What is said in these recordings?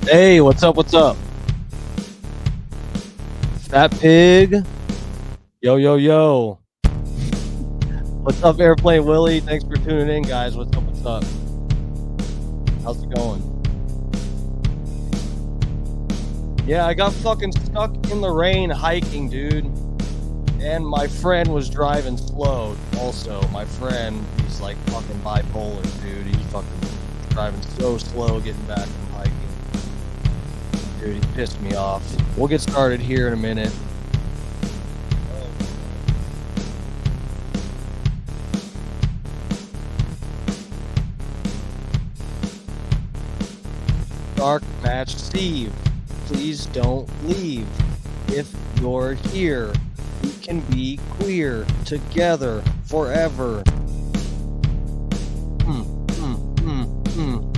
Hey, what's up? What's up? Fat Pig. Yo, yo, yo. What's up, Airplane Willie? Thanks for tuning in, guys. What's up? What's up? How's it going? Yeah, I got fucking stuck in the rain hiking, dude. And my friend was driving slow also. My friend, he's like fucking bipolar, dude. He's fucking driving so slow getting back from hiking. Dude, he pissed me off. We'll get started here in a minute. Dark Match Steve, please don't leave. If you're here, we can be queer together forever. Mm, mm, mm, mm.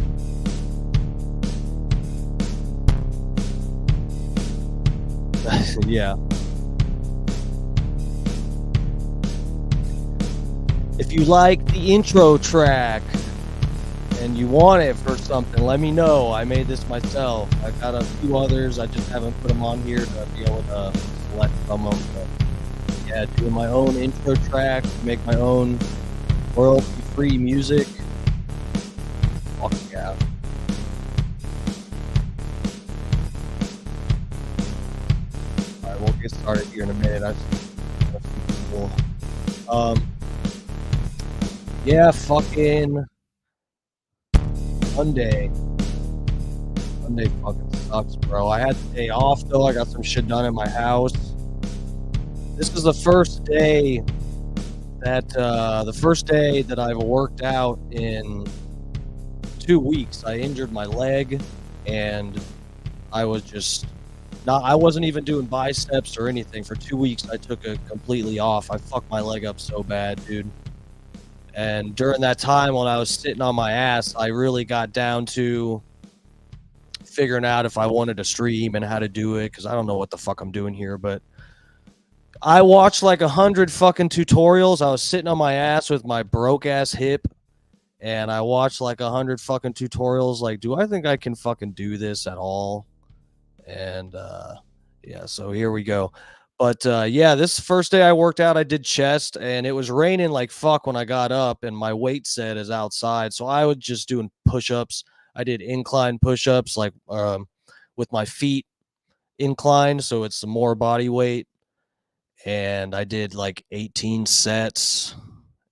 Yeah. If you like the intro track and you want it for something, let me know. I made this myself. I got a few others. I just haven't put them on here to be able to select from them. But yeah, doing my own intro track, make my own royalty-free music. Fuck yeah. All right, we'll get started here in a minute. Cool. Yeah, fucking Monday. Monday fucking sucks, bro. I had the day off though. I got some shit done at my house. This is the first day that I've worked out in 2 weeks. I injured my leg, and I wasn't even doing biceps or anything for 2 weeks. I took it completely off. I fucked my leg up so bad, dude. And during that time when I was sitting on my ass, I really got down to figuring out if I wanted to stream and how to do it, because I don't know what the fuck I'm doing here. But I watched like 100 fucking tutorials. I was sitting on my ass with my broke ass hip, and I watched like 100 fucking tutorials. Like, do I think I can fucking do this at all? And yeah, so here we go. But yeah, this first day I worked out, I did chest, and it was raining like fuck when I got up, and my weight set is outside. So I was just doing push ups. I did incline push ups, like with my feet inclined, so it's some more body weight. And I did like 18 sets.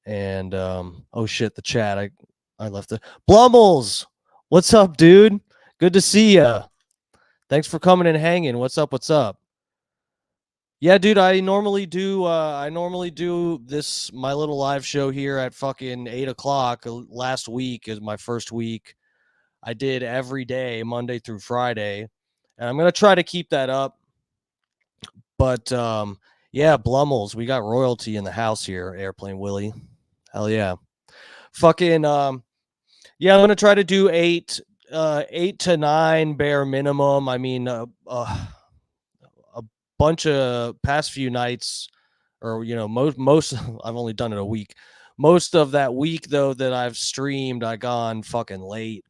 And oh shit, the chat. I left it. Blumbles, what's up, dude? Good to see ya. Thanks for coming and hanging. What's up? What's up? Yeah, dude, I normally do this my little live show here at fucking 8 o'clock. Last week is my first week. I did every day, Monday through Friday, and I'm gonna try to keep that up. But yeah, Blummels, we got royalty in the house here, Airplane Willie. Hell yeah. Fucking yeah, I'm gonna try to do 8 to 9 bare minimum. I mean, a bunch of past few nights, or most I've only done it a week. Most of that week though that I've streamed, I gone fucking late.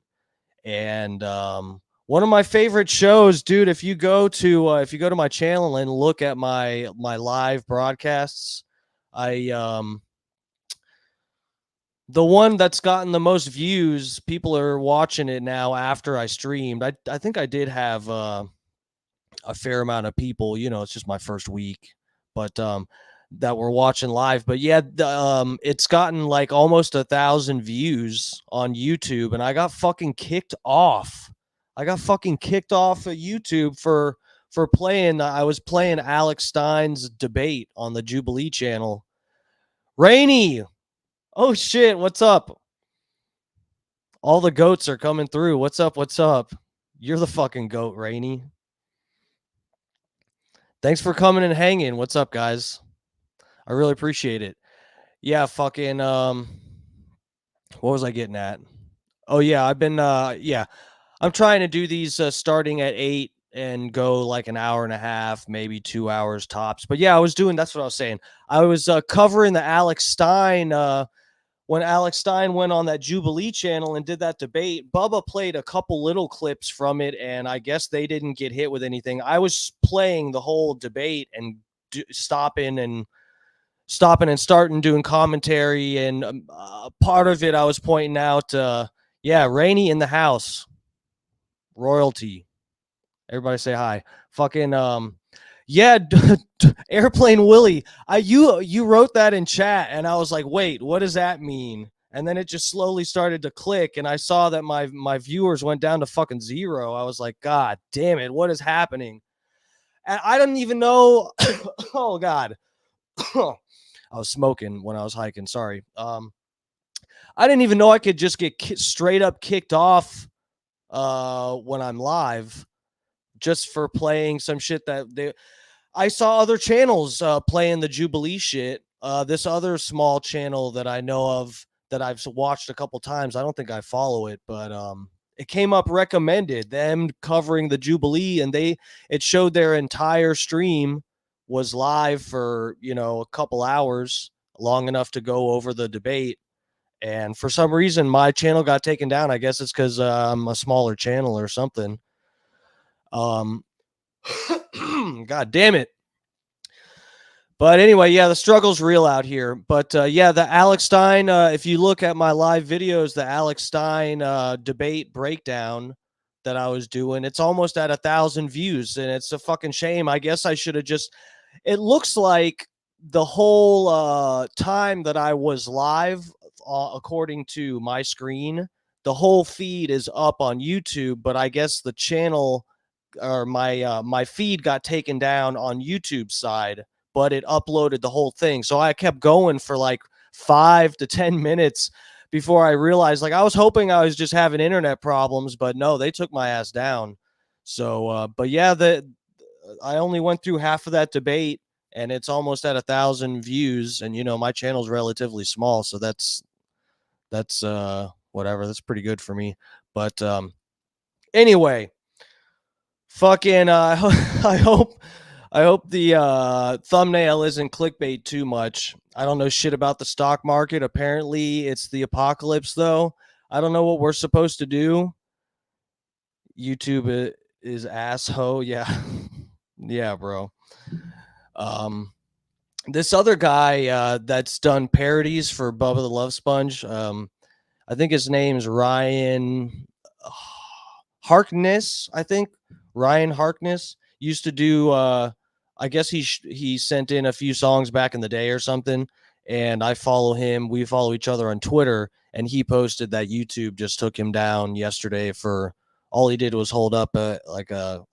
And one of my favorite shows, dude, if you go to my channel and look at my live broadcasts, I the one that's gotten the most views, people are watching it now after I streamed. I think I did have a fair amount of people. It's just my first week, but that were watching live. But yeah, it's gotten like almost 1,000 views on YouTube, and I got fucking kicked off. I got fucking kicked off of YouTube for playing. I was playing Alex Stein's debate on the Jubilee channel. Rainy, oh shit, what's up? All the goats are coming through. What's up? What's up? You're the fucking goat, Rainy. Thanks for coming and hanging. What's up, guys? I really appreciate it. Yeah, fucking what was I getting at? Oh yeah, I'm trying to do these starting at 8 and go like an hour and a half, maybe 2 hours tops. But yeah, that's what I was saying. I was covering the Alex Stein when Alex Stein went on that Jubilee channel and did that debate, Bubba played a couple little clips from it, and I guess they didn't get hit with anything. I was playing the whole debate and stopping and starting doing commentary, and part of it I was pointing out, yeah, Rainey in the house, royalty. Everybody say hi. Fucking yeah, Airplane Willie. You wrote that in chat, and I was like, wait, what does that mean? And then it just slowly started to click, and I saw that my viewers went down to fucking 0. I was like, God damn it, what is happening? And I didn't even know. Oh God, I was smoking when I was hiking. Sorry. I didn't even know I could just get straight up kicked off when I'm live, just for playing some shit that I saw other channels playing the Jubilee shit. This other small channel that I know of that I've watched a couple times. I don't think I follow it, but it came up recommended, them covering the Jubilee, and it showed their entire stream was live for, a couple hours, long enough to go over the debate. And for some reason, my channel got taken down. I guess it's because I'm a smaller channel or something. God damn it. But anyway, yeah, the struggle's real out here. But yeah, the Alex Stein, if you look at my live videos, the Alex Stein debate breakdown that I was doing, it's almost at 1,000 views, and it's a fucking shame. I guess I should have just, it looks like the whole time that I was live, according to my screen, the whole feed is up on YouTube, but I guess the channel or my feed got taken down on YouTube's side, but it uploaded the whole thing. So I kept going for like 5 to 10 minutes before I realized, like, I was hoping I was just having internet problems, but no, they took my ass down. So, but yeah, I only went through half of that debate, and it's almost at 1,000 views. And my channel's relatively small, so that's whatever. That's pretty good for me. But anyway, fucking I hope the thumbnail isn't clickbait too much. I don't know shit about the stock market. Apparently it's the apocalypse, though. I don't know what we're supposed to do. YouTube is asshole. Yeah. Yeah, bro. This other guy that's done parodies for Bubba the Love Sponge, I think his name's Ryan Harkness. I think Ryan Harkness used to do. I guess he sent in a few songs back in the day or something, and I follow him. We follow each other on Twitter, and he posted that YouTube just took him down yesterday for all he did was hold up a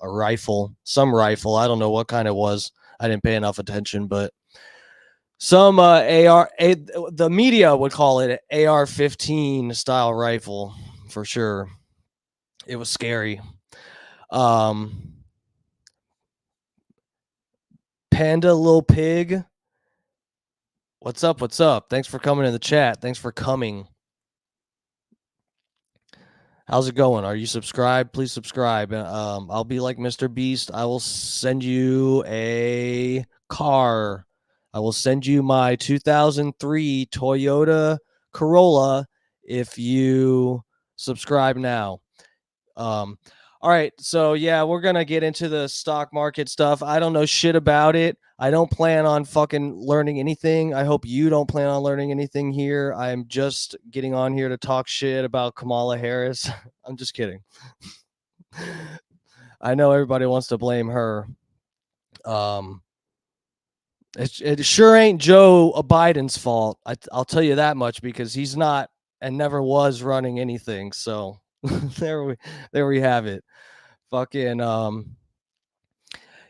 rifle, some rifle. I don't know what kind it was. I didn't pay enough attention, but some the media would call it an AR-15 style rifle for sure. It was scary. Panda Lil Pig. What's up? What's up? Thanks for coming in the chat. Thanks for coming. How's it going? Are you subscribed? Please subscribe. I'll be like Mr. Beast. I will send you a car. I will send you my 2003 Toyota Corolla if you subscribe now. All right, so yeah, we're gonna get into the stock market stuff. I don't know shit about it. I don't plan on fucking learning anything. I hope you don't plan on learning anything here. I'm just getting on here to talk shit about Kamala Harris. I'm just kidding. I know everybody wants to blame her. It sure ain't Joe Biden's fault. I'll tell you that much, because he's not and never was running anything. So there we have it. Fucking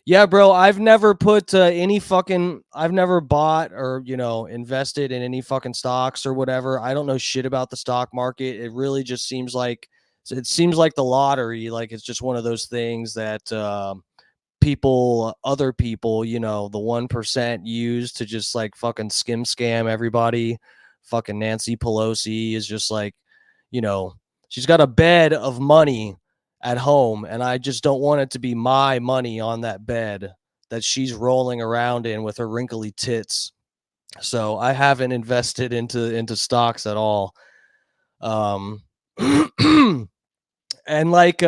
yeah, bro. I've never put I've never bought or invested in any fucking stocks or whatever. I don't know shit about the stock market. It really just seems like the lottery. Like, it's just one of those things that other people, the 1% use to just like fucking scam everybody. Fucking Nancy Pelosi is just like, she's got a bed of money at home, and I just don't want it to be my money on that bed that she's rolling around in with her wrinkly tits. So I haven't invested into stocks at all. Um, and like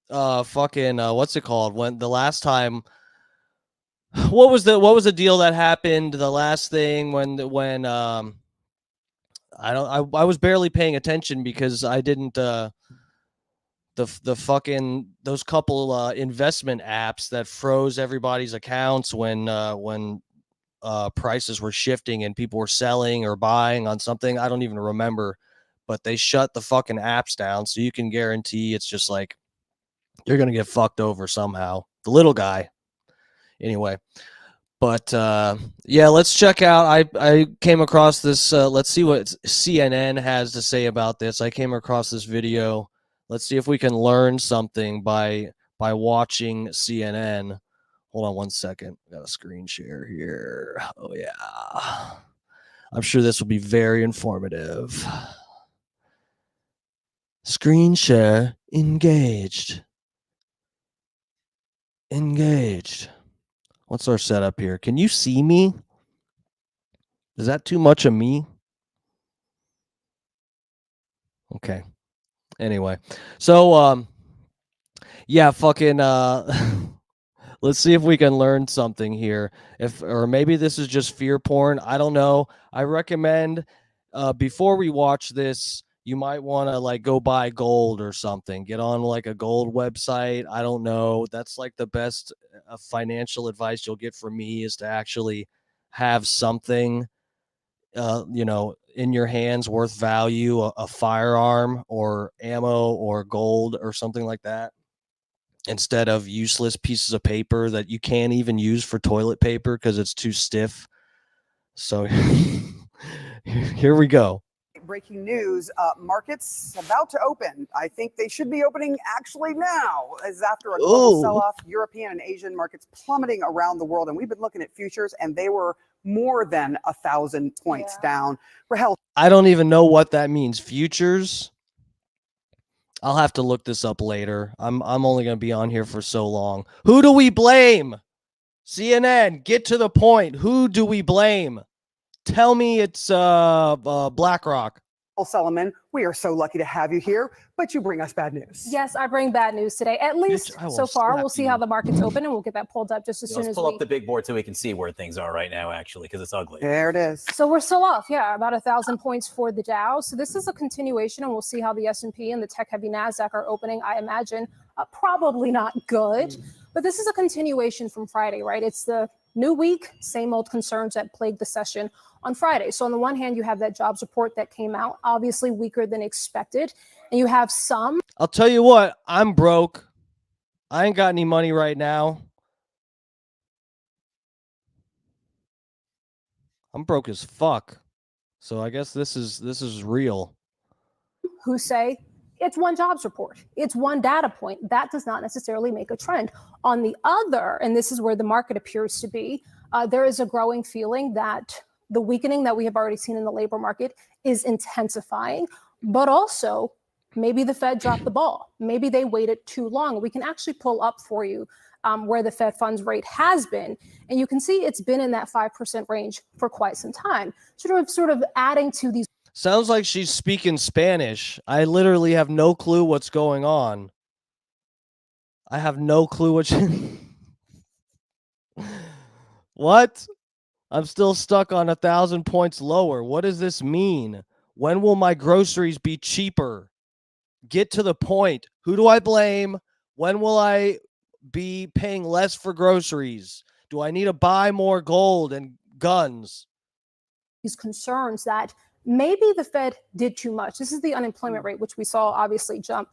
fucking what's it called? When the last time, what was the deal that happened? The last thing when I was barely paying attention because I didn't the fucking those couple investment apps that froze everybody's accounts when prices were shifting and people were selling or buying on something. I don't even remember, but they shut the fucking apps down, so you can guarantee it's just like you're gonna get fucked over somehow. The little guy, anyway. But yeah, let's check out. I came across this. Let's see what CNN has to say about this. I came across this video. Let's see if we can learn something by watching CNN. Hold on one second. I got a screen share here. Oh yeah, I'm sure this will be very informative. Screen share engaged. Engaged. What's our setup here? Can you see me? Is that too much of me? Okay. Anyway, so yeah, fucking let's see if we can learn something here. If or maybe this is just fear porn. I don't know. I recommend before we watch this, you might want to like go buy gold or something. Get on like a gold website. I don't know. That's like the best financial advice you'll get from me is to actually have something in your hands worth value, a firearm or ammo or gold or something like that, instead of useless pieces of paper that you can't even use for toilet paper because it's too stiff. So here we go. Breaking news, markets about to open. I think they should be opening actually now, as after a global sell-off, European and Asian markets plummeting around the world. And we've been looking at futures, and they were more than 1,000 points down for health. I don't even know what that means. Futures? I'll have to look this up later. I'm only going to be on here for so long. Who do we blame? CNN, get to the point. Who do we blame? Tell me it's BlackRock. Solomon, we are so lucky to have you here, but you bring us bad news. Yes, I bring bad news today, at least so far. We'll see how the market's open, and we'll get that pulled up just as soon as let's pull up the big board so we can see where things are right now, actually, because it's ugly. There it is. So we're still off, yeah, about 1,000 points for the Dow. So this is a continuation, and we'll see how the S&P and the tech-heavy NASDAQ are opening. I imagine probably not good, but this is a continuation from Friday, right? It's the new week, same old concerns that plagued the session on Friday. So on the one hand, you have that jobs report that came out, obviously weaker than expected. And you have some. I'll tell you what, I'm broke. I ain't got any money right now. I'm broke as fuck. So I guess this is real. Who say it's one jobs report. It's one data point. That does not necessarily make a trend. On the other, and this is where the market appears to be, there is a growing feeling that the weakening that we have already seen in the labor market is intensifying, but also maybe the Fed dropped the ball. Maybe they waited too long. We can actually pull up for you where the Fed funds rate has been. And you can see it's been in that 5% range for quite some time, sort of adding to these. Sounds like she's speaking Spanish. I literally have no clue what's going on. I have no clue what she... What? I'm still stuck on 1,000 points lower. What does this mean? When will my groceries be cheaper? Get to the point. Who do I blame? When will I be paying less for groceries? Do I need to buy more gold and guns? These concerns that maybe the Fed did too much. This is the unemployment rate, which we saw obviously jump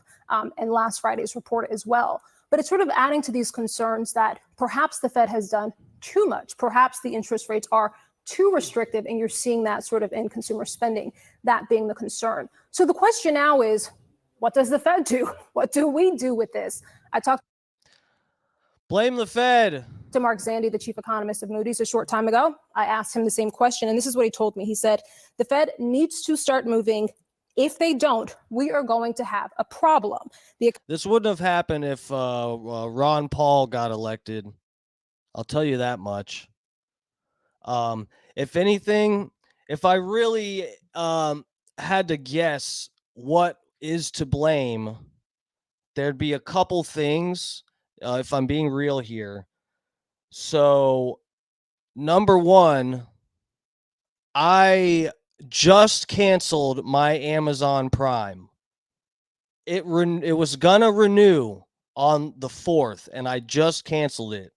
in last Friday's report as well. But it's sort of adding to these concerns that perhaps the Fed has done too much. Perhaps the interest rates are too restrictive, and you're seeing that sort of in consumer spending, that being the concern. So the question now is, what does the Fed do? What do we do with this? I talked. Blame the Fed. To Mark Zandi, the chief economist of Moody's, a short time ago. I asked him the same question, and this is what he told me. He said, the Fed needs to start moving. If they don't, we are going to have a problem. This wouldn't have happened if Ron Paul got elected. I'll tell you that much. If anything, if I really had to guess what is to blame, there'd be a couple things, if I'm being real here. So, number one, I just canceled my Amazon Prime. It was gonna renew on the 4th, and I just canceled it.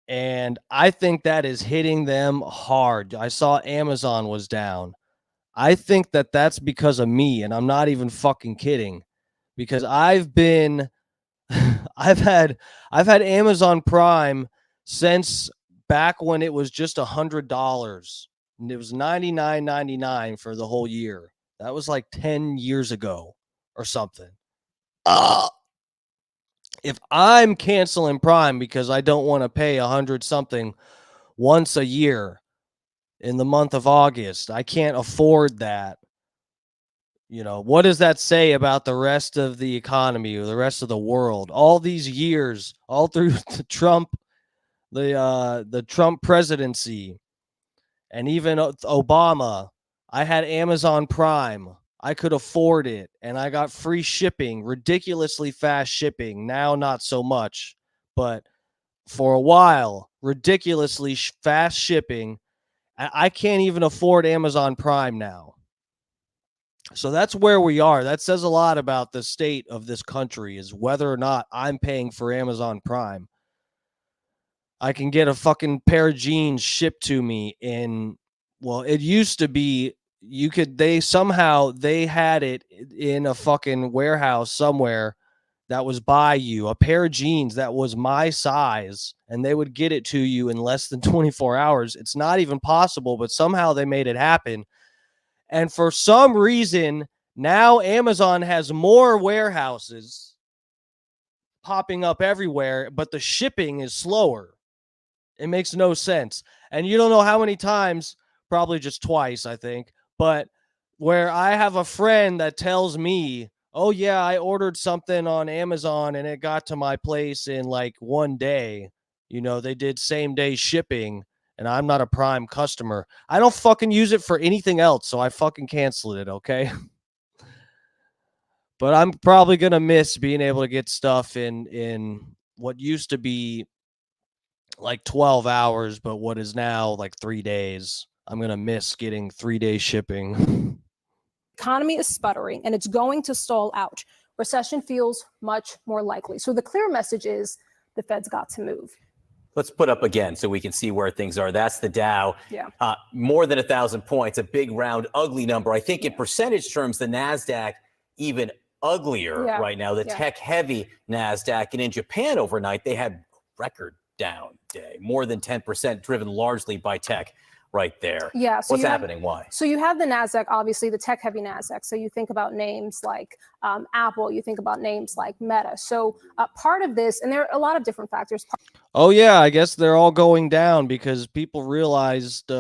And I think that is hitting them hard. I saw Amazon was down. I think that that's because of me, and I'm not even fucking kidding, because I've been I've had Amazon Prime since back when it was just $100, and it was $99.99 for the whole year. That was like 10 years ago or something. If I'm canceling Prime because I don't want to pay 100 something once a year in the month of August, I can't afford that. What does that say about the rest of the economy or the rest of the world? All these years, all through the Trump presidency, and even Obama, I had Amazon Prime. I could afford it, and I got free shipping, ridiculously fast shipping. Now, not so much, but for a while, ridiculously fast shipping. I can't even afford Amazon Prime now. So that's where we are. That says a lot about the state of this country, is whether or not I'm paying for Amazon Prime. I can get a fucking pair of jeans shipped to me in, well, it used to be they had it in a fucking warehouse somewhere that was by you, a pair of jeans that was my size, and they would get it to you in less than 24 hours. It's not even possible, but somehow they made it happen. And for some reason, now Amazon has more warehouses popping up everywhere, but the shipping is slower. It makes no sense. And you don't know how many times, probably just twice, I think, but where I have a friend that tells me, oh, yeah, I ordered something on Amazon and it got to my place in like one day. They did same day shipping, and I'm not a Prime customer. I don't fucking use it for anything else, so I fucking canceled it, okay? But I'm probably going to miss being able to get stuff in what used to be like 12 hours, but what is now like 3 days. I'm going to miss getting 3-day shipping. Economy is sputtering and it's going to stall out. Recession feels much more likely. So the clear message is the Fed's got to move. Let's put up again so we can see where things are. That's the Dow. Yeah. More than 1,000 points, a big, round, ugly number. I think in percentage terms, the NASDAQ even uglier right now, the tech-heavy NASDAQ. And in Japan overnight, they had record down day, more than 10%, driven largely by tech right there. Yeah. So what's happening? Why? So you have the NASDAQ, obviously the tech-heavy NASDAQ. So you think about names like Apple, you think about names like Meta. So part of this, and there are a lot of different factors. Oh, yeah, I guess they're all going down because people realized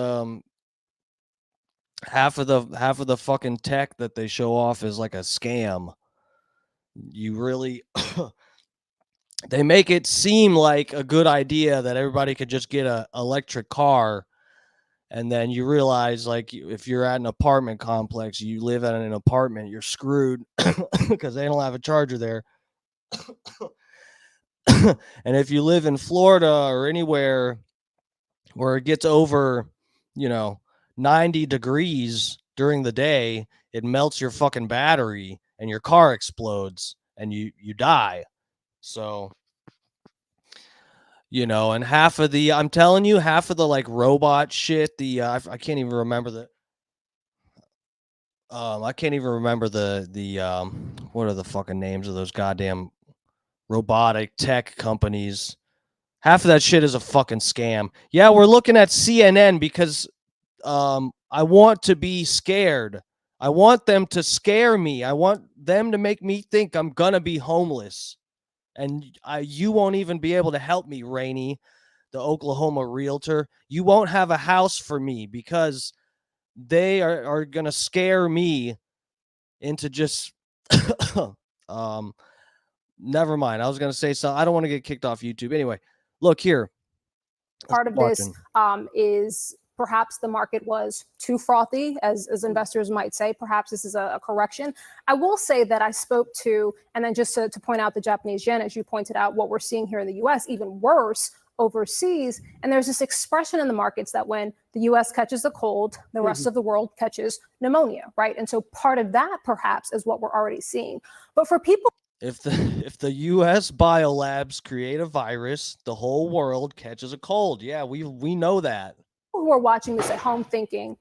half of the fucking tech that they show off is like a scam. You really they make it seem like a good idea that everybody could just get a electric car, and then you realize, like, if you're at an apartment complex, you live at an apartment, you're screwed because they don't have a charger there. And if you live in Florida or anywhere where it gets over, 90 degrees during the day, it melts your fucking battery and your car explodes and you die. So, and I'm telling you, half of the like robot shit, I can't even remember what are the fucking names of those goddamn robotic tech companies. Half of that shit is a fucking scam. Yeah, we're looking at CNN because I want to be scared. I want them to scare me. I want them to make me think I'm gonna be homeless. And you won't even be able to help me, Rainey, the Oklahoma realtor. You won't have a house for me because they are gonna scare me into just never mind. I was gonna say something. I don't want to get kicked off YouTube. Anyway, look here. Part of this is perhaps the market was too frothy, as investors might say. Perhaps this is a correction. I will say that I spoke to, and then just to point out the Japanese yen, as you pointed out, what we're seeing here in the US, even worse overseas. And there's this expression in the markets that when the US catches a cold, the rest of the world catches pneumonia, right? And so part of that perhaps is what we're already seeing. But for people, if the US biolabs create a virus, the whole world catches a cold. Yeah, we know that. Who are watching this at home thinking,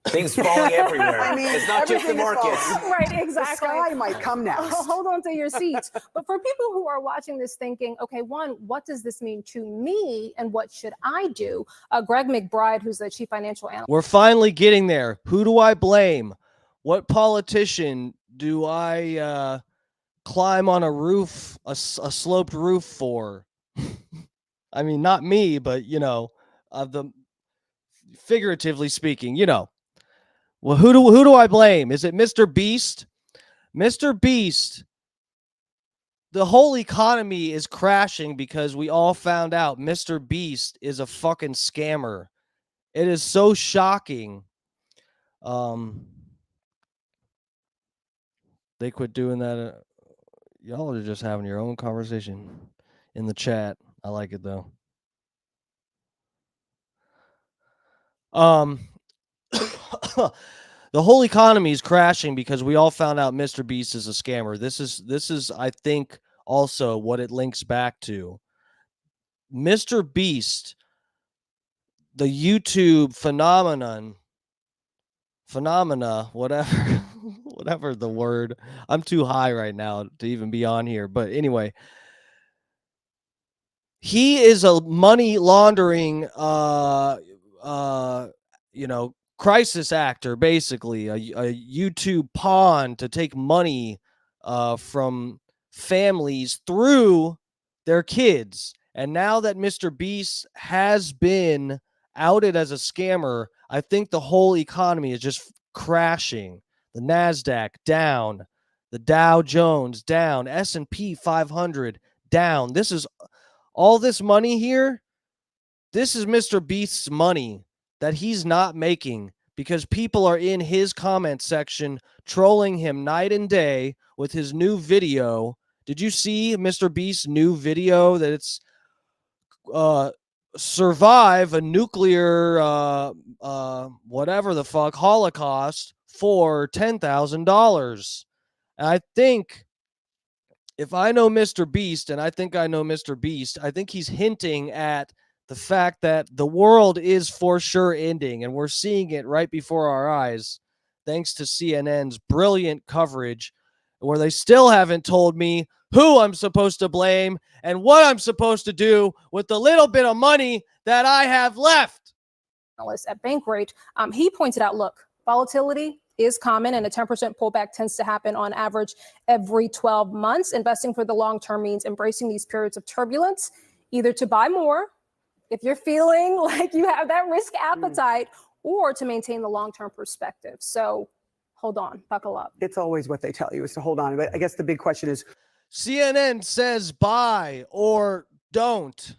things falling everywhere. I mean, it's not just the markets. Right, exactly. The sky might come next. Hold on to your seats. But for people who are watching this thinking, okay, one, what does this mean to me and what should I do? Greg McBride, who's the chief financial analyst. We're finally getting there. Who do I blame? What politician do I climb on a roof, a sloped roof for? I mean, not me, but, you know, figuratively speaking, you know. Well, who do I blame? Is it Mr. Beast? Mr. Beast, the whole economy is crashing because we all found out Mr. Beast is a fucking scammer. It is so shocking. They quit doing that. Y'all are just having your own conversation in the chat. I like it though. The whole economy is crashing because we all found out Mr. Beast is a scammer. This is I think also what it links back to. Mr. Beast, the YouTube phenomena, whatever the word. I'm too high right now to even be on here, but anyway, he is a money laundering crisis actor, basically a YouTube pawn to take money from families through their kids. And now that Mr. Beast has been outed as a scammer, I think the whole economy is just crashing. The NASDAQ down, the Dow Jones down, S&P 500 down. This is all this money here. This is Mr. Beast's money that he's not making because people are in his comment section trolling him night and day with his new video. Did you see Mr. Beast's new video that it's survive a nuclear whatever the fuck Holocaust for $10,000? And I think if I know Mr. Beast, and I think I know Mr. Beast, I think he's hinting at the fact that the world is for sure ending, and we're seeing it right before our eyes, thanks to CNN's brilliant coverage, where they still haven't told me who I'm supposed to blame and what I'm supposed to do with the little bit of money that I have left. At Bankrate, he pointed out, look, volatility is common and a 10% pullback tends to happen on average every 12 months. Investing for the long term means embracing these periods of turbulence, either to buy more if you're feeling like you have that risk appetite, or to maintain the long-term perspective. So hold on, buckle up. It's always what they tell you is to hold on. But I guess the big question is, CNN says buy or don't.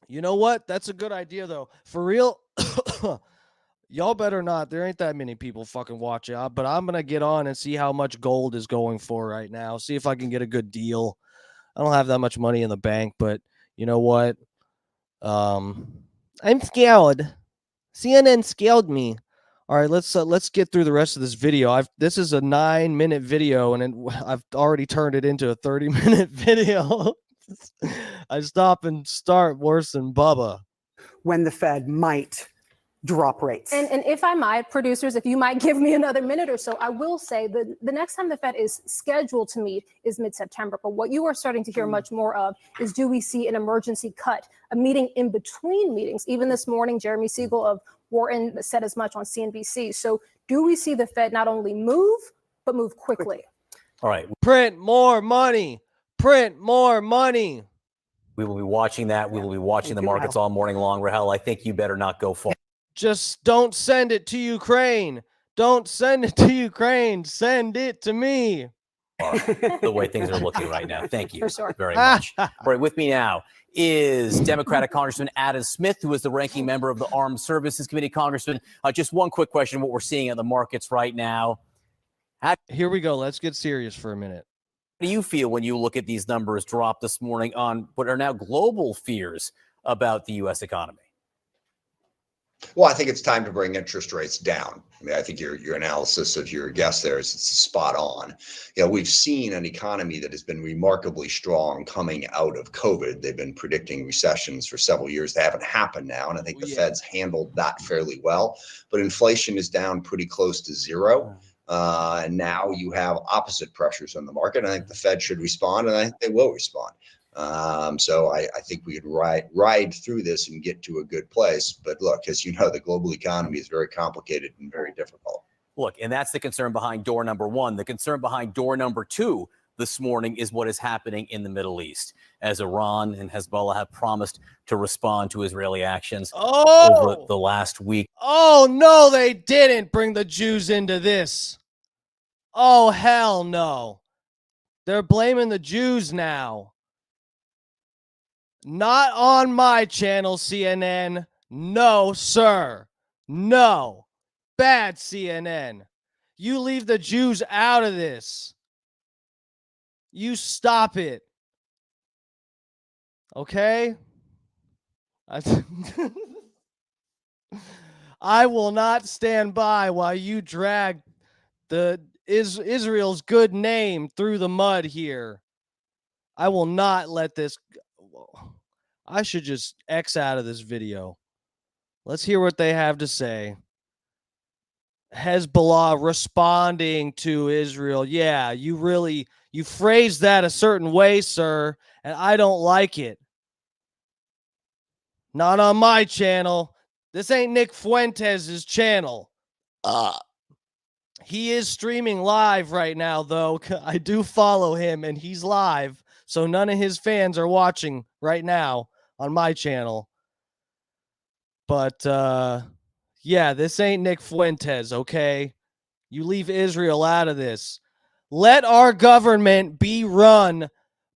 You know what? That's a good idea though. For real, y'all better not. There ain't that many people fucking watching, but I'm going to get on and see how much gold is going for right now. See if I can get a good deal. I don't have that much money in the bank, but you know what? I'm scared. CNN scared me. All right, let's get through the rest of this video. This is a 9-minute video, and I've already turned it into a 30-minute video. I stop and start worse than Bubba. When the Fed might drop rates. And if I might, producers, if you might give me another minute or so, I will say that the next time the Fed is scheduled to meet is mid-September. But what you are starting to hear much more of is, do we see an emergency cut, a meeting in between meetings? Even this morning, Jeremy Siegel of Wharton said as much on CNBC. So do we see the Fed not only move, but move quickly? All right. Print more money. Print more money. We will be watching that. We will be watching the markets all morning long. Rahel, I think you better not go far. Just don't send it to Ukraine. Don't send it to Ukraine. Send it to me. the way things are looking right now. Thank you For sure. very much. All right, with me now is Democratic Congressman Adam Smith, who is the ranking member of the Armed Services Committee. Congressman, just one quick question, what we're seeing in the markets right now. Here we go. Let's get serious for a minute. How do you feel when you look at these numbers drop this morning on what are now global fears about the U.S. economy? Well, I think it's time to bring interest rates down. I mean, I think your analysis of your guest there is spot on. You know, we've seen an economy that has been remarkably strong coming out of COVID. They've been predicting recessions for several years. They haven't happened now, and I think the Fed's handled that fairly well. But inflation is down pretty close to zero. And now you have opposite pressures on the market. I think the Fed should respond, and I think they will respond. So I think we could ride through this and get to a good place. But look, as you know, the global economy is very complicated and very difficult. Look, and that's the concern behind door number one. The concern behind door number two this morning is what is happening in the Middle East, as Iran and Hezbollah have promised to respond to Israeli actions over the last week. Oh, no, they didn't bring the Jews into this. Oh, hell no. They're blaming the Jews now. Not on my channel, CNN. No, sir. No. Bad CNN. You leave the Jews out of this. You stop it. Okay? I will not stand by while you drag Israel's good name through the mud here. I will not let this. I should just X out of this video. Let's hear what they have to say. Hezbollah responding to Israel. Yeah, you phrased that a certain way, sir, and I don't like it. Not on my channel. This ain't Nick Fuentes' channel. He is streaming live right now, though. I do follow him, and he's live, so none of his fans are watching right now on my channel. But, yeah, this ain't Nick Fuentes, okay? You leave Israel out of this. Let our government be run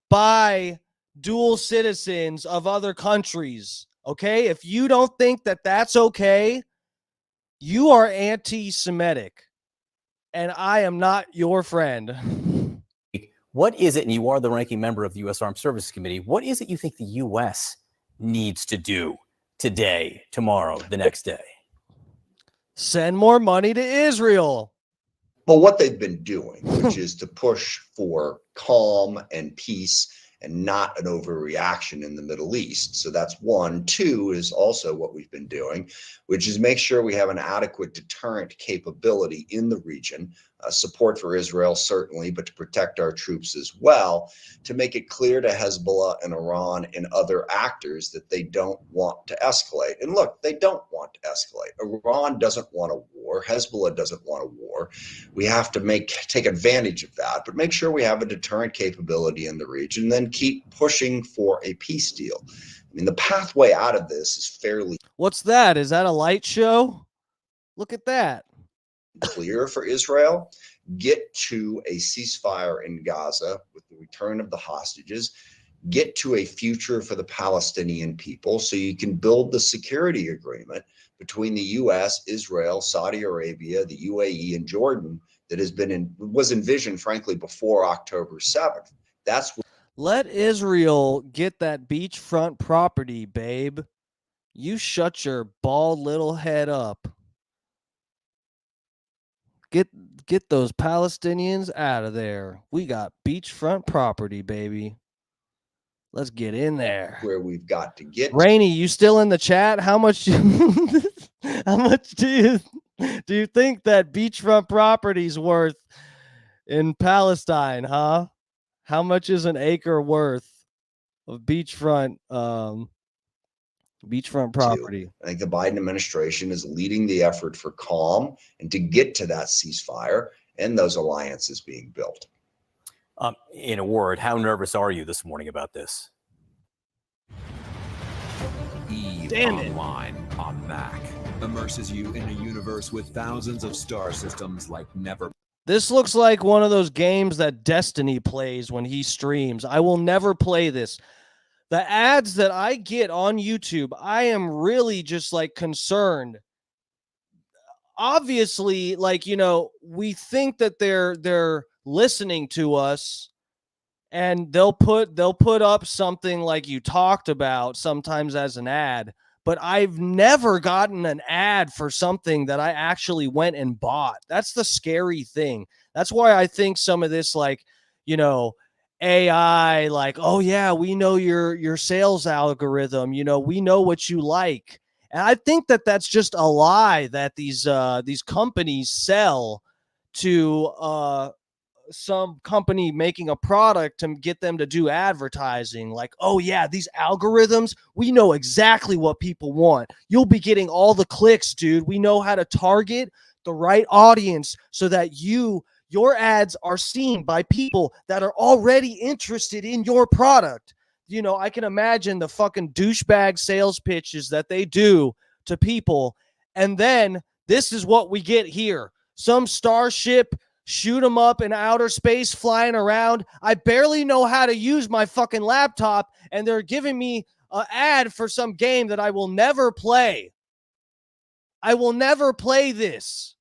by dual citizens of other countries, okay? If you don't think that that's okay, you are anti-Semitic, and I am not your friend. What is it, and you are the ranking member of the U.S. Armed Services Committee, what is it you think the U.S. needs to do today, tomorrow, the next day? Send more money to Israel. Well, what they've been doing, which is to push for calm and peace and not an overreaction in the Middle East. So that's one. Two is also what we've been doing, which is make sure we have an adequate deterrent capability in the region, support for Israel, certainly, but to protect our troops as well, to make it clear to Hezbollah and Iran and other actors that they don't want to escalate. And look, they don't want to escalate. Iran doesn't want a war. Hezbollah doesn't want a war. We have to take advantage of that, but make sure we have a deterrent capability in the region, then keep pushing for a peace deal. I mean, the pathway out of this is fairly... What's that? Is that a light show? Look at that. Clear for Israel. Get to a ceasefire in Gaza with the return of the hostages. Get to a future for the Palestinian people so you can build the security agreement between the U.S., Israel, Saudi Arabia, the UAE, and Jordan that was envisioned, frankly, before October 7th. That's what. Let Israel get that beachfront property, babe. You shut your bald little head up. Get those Palestinians out of there. We got beachfront property, baby. Let's get in there. Where we've got to get. Rainey, you still in the chat? How much do you think that beachfront property's worth in Palestine, huh? How much is an acre worth of beachfront property? I think the Biden administration is leading the effort for calm and to get to that ceasefire and those alliances being built. In a word, how nervous are you this morning about this? Eve Online on Mac immerses you in a universe with thousands of star systems like never. This looks like one of those games that Destiny plays when he streams. I will never play this. The ads that I get on YouTube, I am really just like concerned. Obviously, like, we think that they're listening to us, and they'll put up something like you talked about sometimes as an ad, but I've never gotten an ad for something that I actually went and bought. That's the scary thing. That's why I think some of this, like, AI, like, oh yeah, we know your sales algorithm, we know what you like. And I think that that's just a lie that these companies sell to some company making a product to get them to do advertising. Like, oh yeah, these algorithms, we know exactly what people want. You'll be getting all the clicks, dude. We know how to target the right audience so that your ads are seen by people that are already interested in your product. I can imagine the fucking douchebag sales pitches that they do to people. And then this is what we get here. Some starship shoot them up in outer space flying around. I barely know how to use my fucking laptop, and they're giving me an ad for some game that I will never play. I will never play this.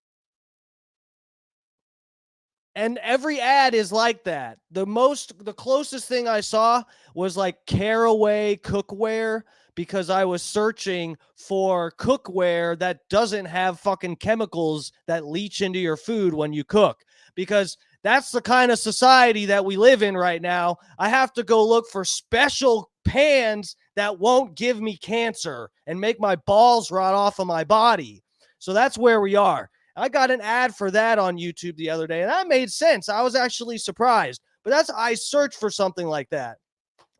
And every ad is like that. The closest thing I saw was like Caraway cookware, because I was searching for cookware that doesn't have fucking chemicals that leach into your food when you cook, because that's the kind of society that we live in right now. I have to go look for special pans that won't give me cancer and make my balls rot off of my body. So that's where we are. I got an ad for that on YouTube the other day, and that made sense. I was actually surprised. But I searched for something like that.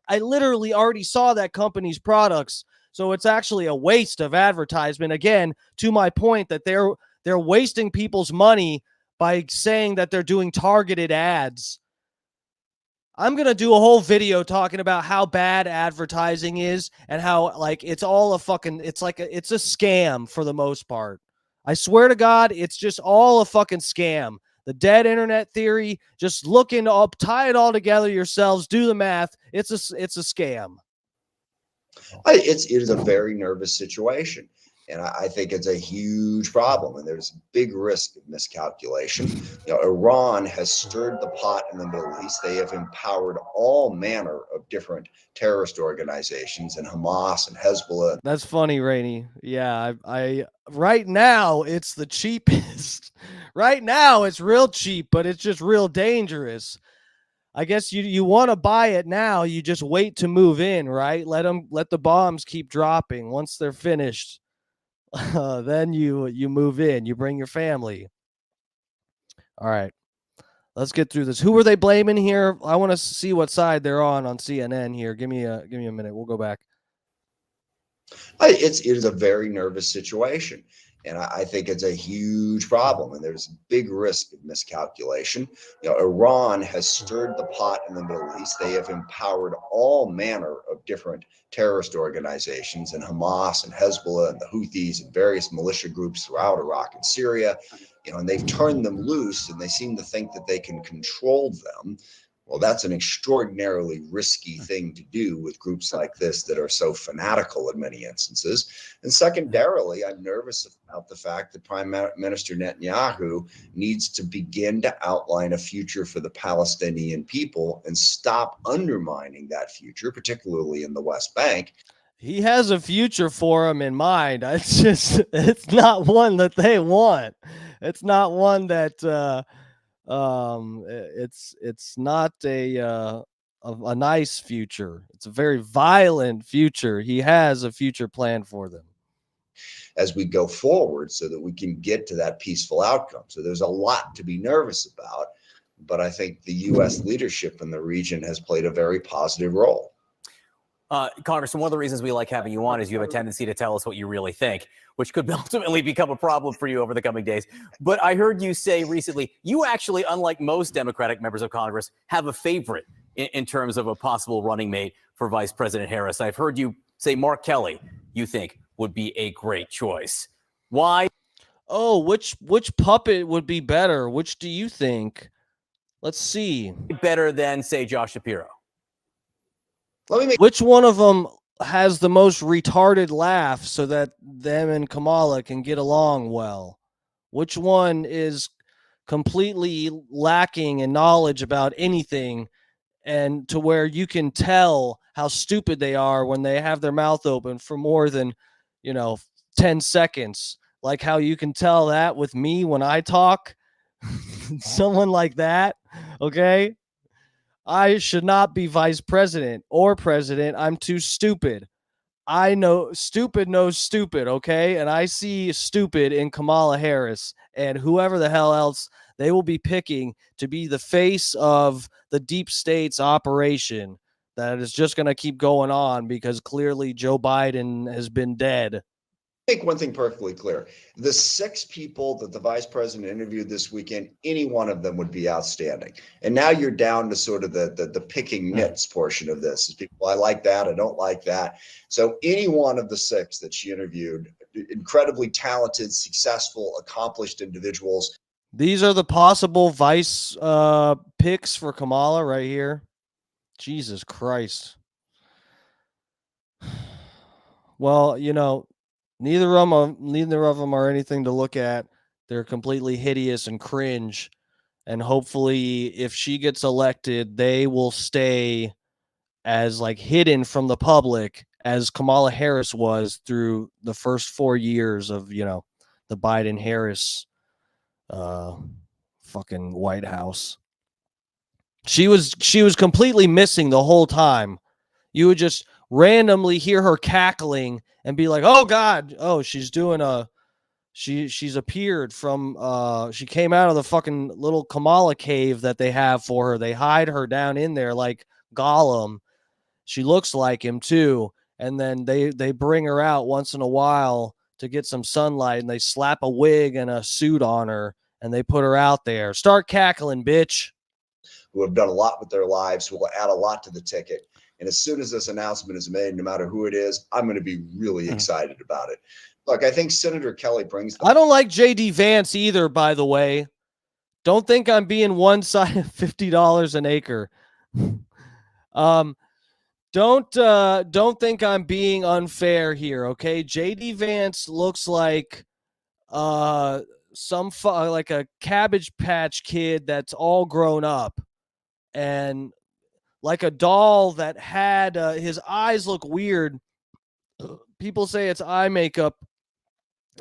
I literally already saw that company's products, so it's actually a waste of advertisement. Again, to my point that they're wasting people's money by saying that they're doing targeted ads. I'm going to do a whole video talking about how bad advertising is and how, like, it's all it's a scam for the most part. I swear to God, it's just all a fucking scam. The dead internet theory, just tie it all together yourselves, do the math. It's a scam. It is a very nervous situation. And I think it's a huge problem. And there's a big risk of miscalculation. Iran has stirred the pot in the Middle East. They have empowered all manner of different terrorist organizations, and Hamas and Hezbollah. That's funny, Rainey. Yeah, I right now it's the cheapest. Right now it's real cheap, but it's just real dangerous. I guess you want to buy it now. You just wait to move in, right? Let the bombs keep dropping. Once they're finished, then you move in. You bring your family. All right, let's get through this. Who are they blaming here? I want to see what side they're on CNN here. Give me a minute. We'll go back. It is a very nervous situation. And I think it's a huge problem. And there's a big risk of miscalculation. Iran has stirred the pot in the Middle East. They have empowered all manner of different terrorist organizations, and Hamas and Hezbollah and the Houthis and various militia groups throughout Iraq and Syria. And they've turned them loose, and they seem to think that they can control them. Well, that's an extraordinarily risky thing to do with groups like this that are so fanatical in many instances. And secondarily, I'm nervous about the fact that Prime Minister Netanyahu needs to begin to outline a future for the Palestinian people and stop undermining that future, particularly in the West Bank. He has a future for them in mind. It's not one that they want. It's not one that it's not a nice future. It's a very violent future. He has a future plan for them as we go forward so that we can get to that peaceful outcome. So there's a lot to be nervous about, but I think the U.S. leadership in the region has played a very positive role. Congressman, one of the reasons we like having you on is you have a tendency to tell us what you really think, which could ultimately become a problem for you over the coming days. But I heard you say recently, you actually, unlike most Democratic members of Congress, have a favorite in terms of a possible running mate for Vice President Harris. I've heard you say Mark Kelly, you think, would be a great choice. Why? Oh, which puppet would be better? Which do you think? Let's see. Better than, say, Josh Shapiro. Which one of them has the most retarded laugh so that them and Kamala can get along well? Which one is completely lacking in knowledge about anything and to where you can tell how stupid they are when they have their mouth open for more than, 10 seconds? Like how you can tell that with me when I talk. Someone like that, okay? I should not be vice president or president. I'm too stupid. I know stupid knows stupid, okay? And I see stupid in Kamala Harris and whoever the hell else they will be picking to be the face of the deep state's operation that is just going to keep going on because clearly Joe Biden has been dead. Make one thing perfectly clear. The 6 people that the vice president interviewed this weekend, any one of them would be outstanding. And now you're down to sort of the picking nits portion of this. People, I like that, I don't like that. So any one of the 6 that she interviewed, incredibly talented, successful, accomplished individuals. These are the possible vice picks for Kamala right here. Jesus Christ. Well, neither of them are anything to look at. They're completely hideous and cringe. And hopefully, if she gets elected, they will stay as like hidden from the public as Kamala Harris was through the first 4 years of the Biden Harris fucking White House. She was completely missing the whole time. You would just randomly hear her cackling and be like, "Oh God, oh she's appeared from she came out of the fucking little Kamala cave that they have for her. They hide her down in there like Gollum. She looks like him too, and then they bring her out once in a while to get some sunlight and they slap a wig and a suit on her and they put her out there. Start cackling, bitch." Who have done a lot with their lives, who will add a lot to the ticket. And as soon as this announcement is made, no matter who it is, I'm going to be really excited about it. Look, I think Senator Kelly brings. I don't like JD Vance either, by the way. Don't think I'm being one-sided. $50 an acre. Don't think I'm being unfair here, okay? JD Vance looks like like a Cabbage Patch Kid that's all grown up, and like a doll that had his eyes look weird. People say it's eye makeup.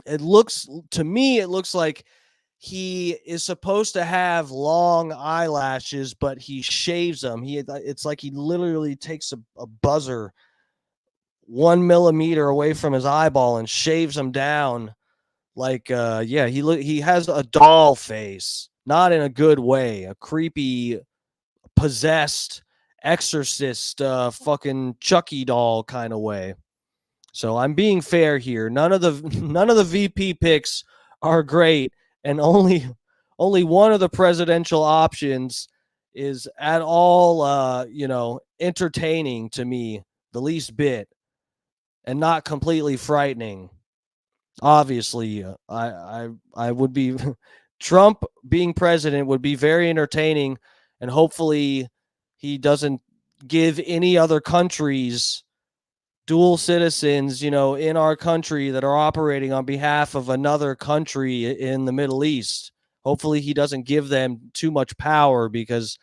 It looks like he is supposed to have long eyelashes, but he shaves them. It's like he literally takes a buzzer 1 millimeter away from his eyeball and shaves them down. Like, he has a doll face, not in a good way, a creepy, possessed, exorcist, fucking Chucky doll kind of way. So I'm being fair here. None of the VP picks are great, and only one of the presidential options is at all entertaining to me, the least bit, and not completely frightening. Obviously, I would be Trump being president would be very entertaining, and hopefully he doesn't give any other countries dual citizens, in our country that are operating on behalf of another country in the Middle East. Hopefully he doesn't give them too much power because,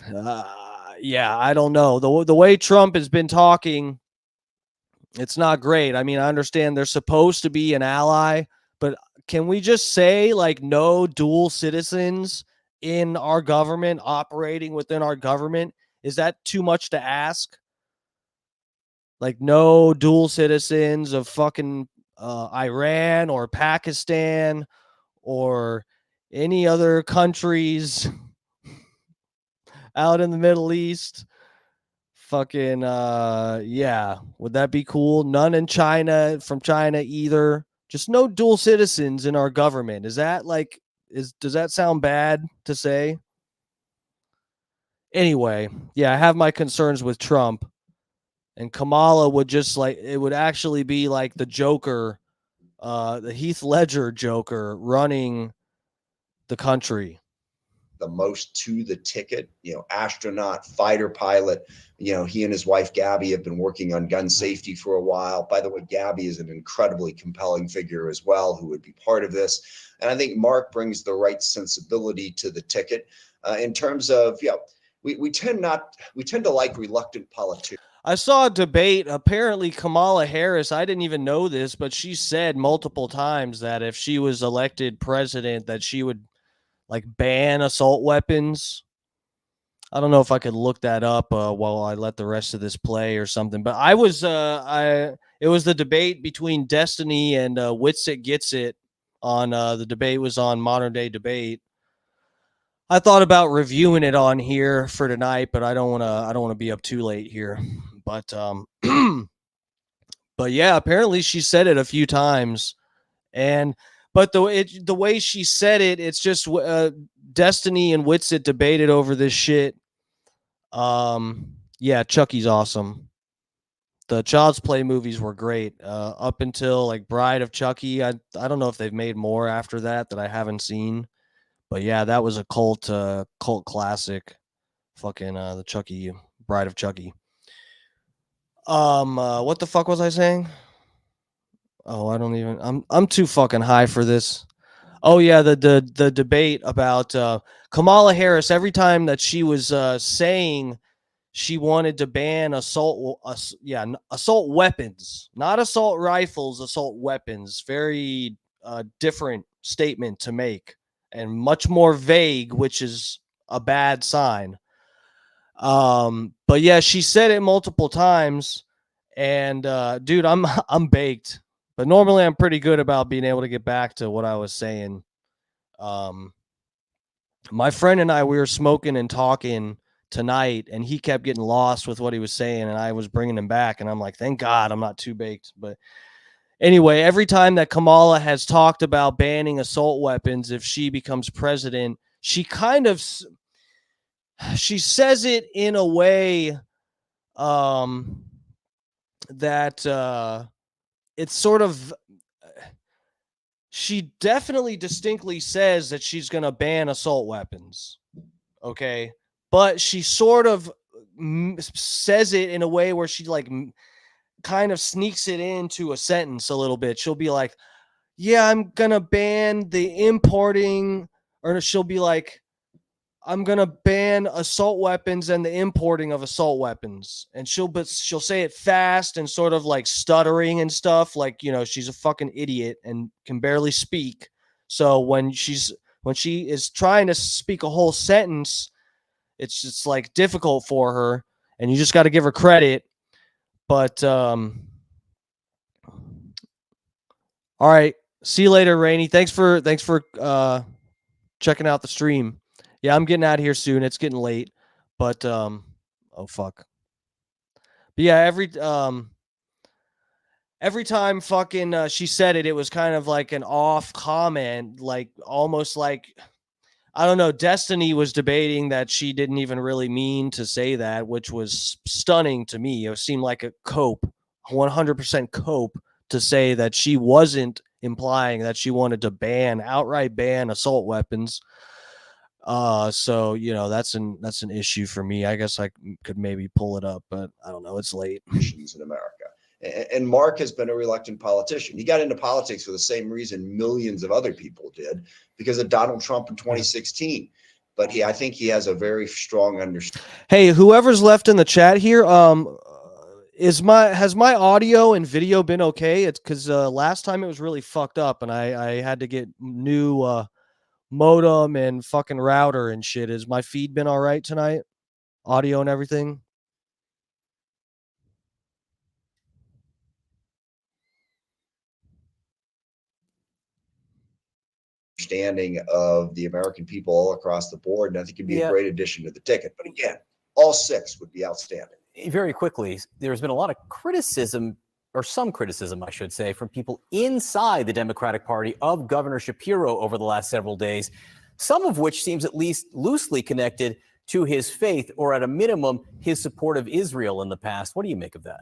I don't know. The way Trump has been talking, it's not great. I mean, I understand they're supposed to be an ally, but can we just say like no dual citizens in our government operating within our government? Is that too much to ask? Like no dual citizens of fucking Iran or Pakistan or any other countries out in the Middle East. Fucking would that be cool? None in China, from China either. Just no dual citizens in our government. Is that does that sound bad to say? Anyway, I have my concerns with Trump. And Kamala would just it would actually be like the Joker the Heath Ledger Joker running the country. The most to the ticket, astronaut, fighter pilot. He and his wife Gabby have been working on gun safety for a while. By the way, Gabby is an incredibly compelling figure as well, who would be part of this. And I think Mark brings the right sensibility to the ticket in terms of, we tend to like reluctant politicians. I saw a debate. Apparently, Kamala Harris, I didn't even know this, but she said multiple times that if she was elected president, that she would like ban assault weapons. I don't know if I could look that up while I let the rest of this play or something. But it was the debate between Destiny and Witsit Gets It on the debate was on Modern Day Debate. I thought about reviewing it on here for tonight, but I don't want to be up too late here. But but yeah, apparently she said it a few times, but the way she said it, it's just Destiny and Witsit debated over this shit. Yeah, Chucky's awesome. The Child's Play movies were great up until like Bride of Chucky. I don't know if they've made more after that I haven't seen, but yeah, that was a cult classic. Fucking the Chucky Bride of Chucky. What the fuck was I saying? Oh, I'm too fucking high for this. Oh yeah, the debate about Kamala Harris. Every time that she was saying she wanted to ban assault weapons, not assault rifles, assault weapons. Very different statement to make, and much more vague, which is a bad sign. But yeah, she said it multiple times, and dude, I'm baked. But normally I'm pretty good about being able to get back to what I was saying. My friend and I, we were smoking and talking tonight, and he kept getting lost with what he was saying, and I was bringing him back, and I'm like, thank God I'm not too baked. But anyway, every time that Kamala has talked about banning assault weapons, if she becomes president, she says it in a way that it's sort of, she definitely distinctly says that she's going to ban assault weapons. Okay. But she sort of says it in a way where she like kind of sneaks it into a sentence a little bit. She'll be like, yeah, I'm going to ban the importing, or she'll be like, I'm going to ban assault weapons and the importing of assault weapons. And she'll say it fast and sort of like stuttering and stuff. Like, she's a fucking idiot and can barely speak. So when she is trying to speak a whole sentence, it's just like difficult for her, and you just got to give her credit. But, all right. See you later, Rainey. Thanks for checking out the stream. Yeah, I'm getting out of here soon. It's getting late, but oh fuck. But yeah, every time fucking she said it, it was kind of like an off comment, like almost like, I don't know. Destiny was debating that she didn't even really mean to say that, which was stunning to me. It seemed like a cope, 100% cope, to say that she wasn't implying that she wanted to outright ban assault weapons. So that's an issue for me. I guess I could maybe pull it up, but I don't know. It's late. In America, and Mark has been a reluctant politician. He got into politics for the same reason millions of other people did, because of Donald Trump in 2016. But I think he has a very strong understanding. Hey, whoever's left in the chat here, has my audio and video been okay? It's because last time it was really fucked up, and I had to get new modem and fucking router and shit. Has my feed been all right tonight? Audio and everything? Understanding of the American people all across the board, and I think it'd be a great addition to the ticket. But again, all six would be outstanding. Very quickly, there's been a lot of criticism, or some criticism, I should say, from people inside the Democratic Party of Governor Shapiro over the last several days, some of which seems at least loosely connected to his faith, or at a minimum, his support of Israel in the past. What do you make of that?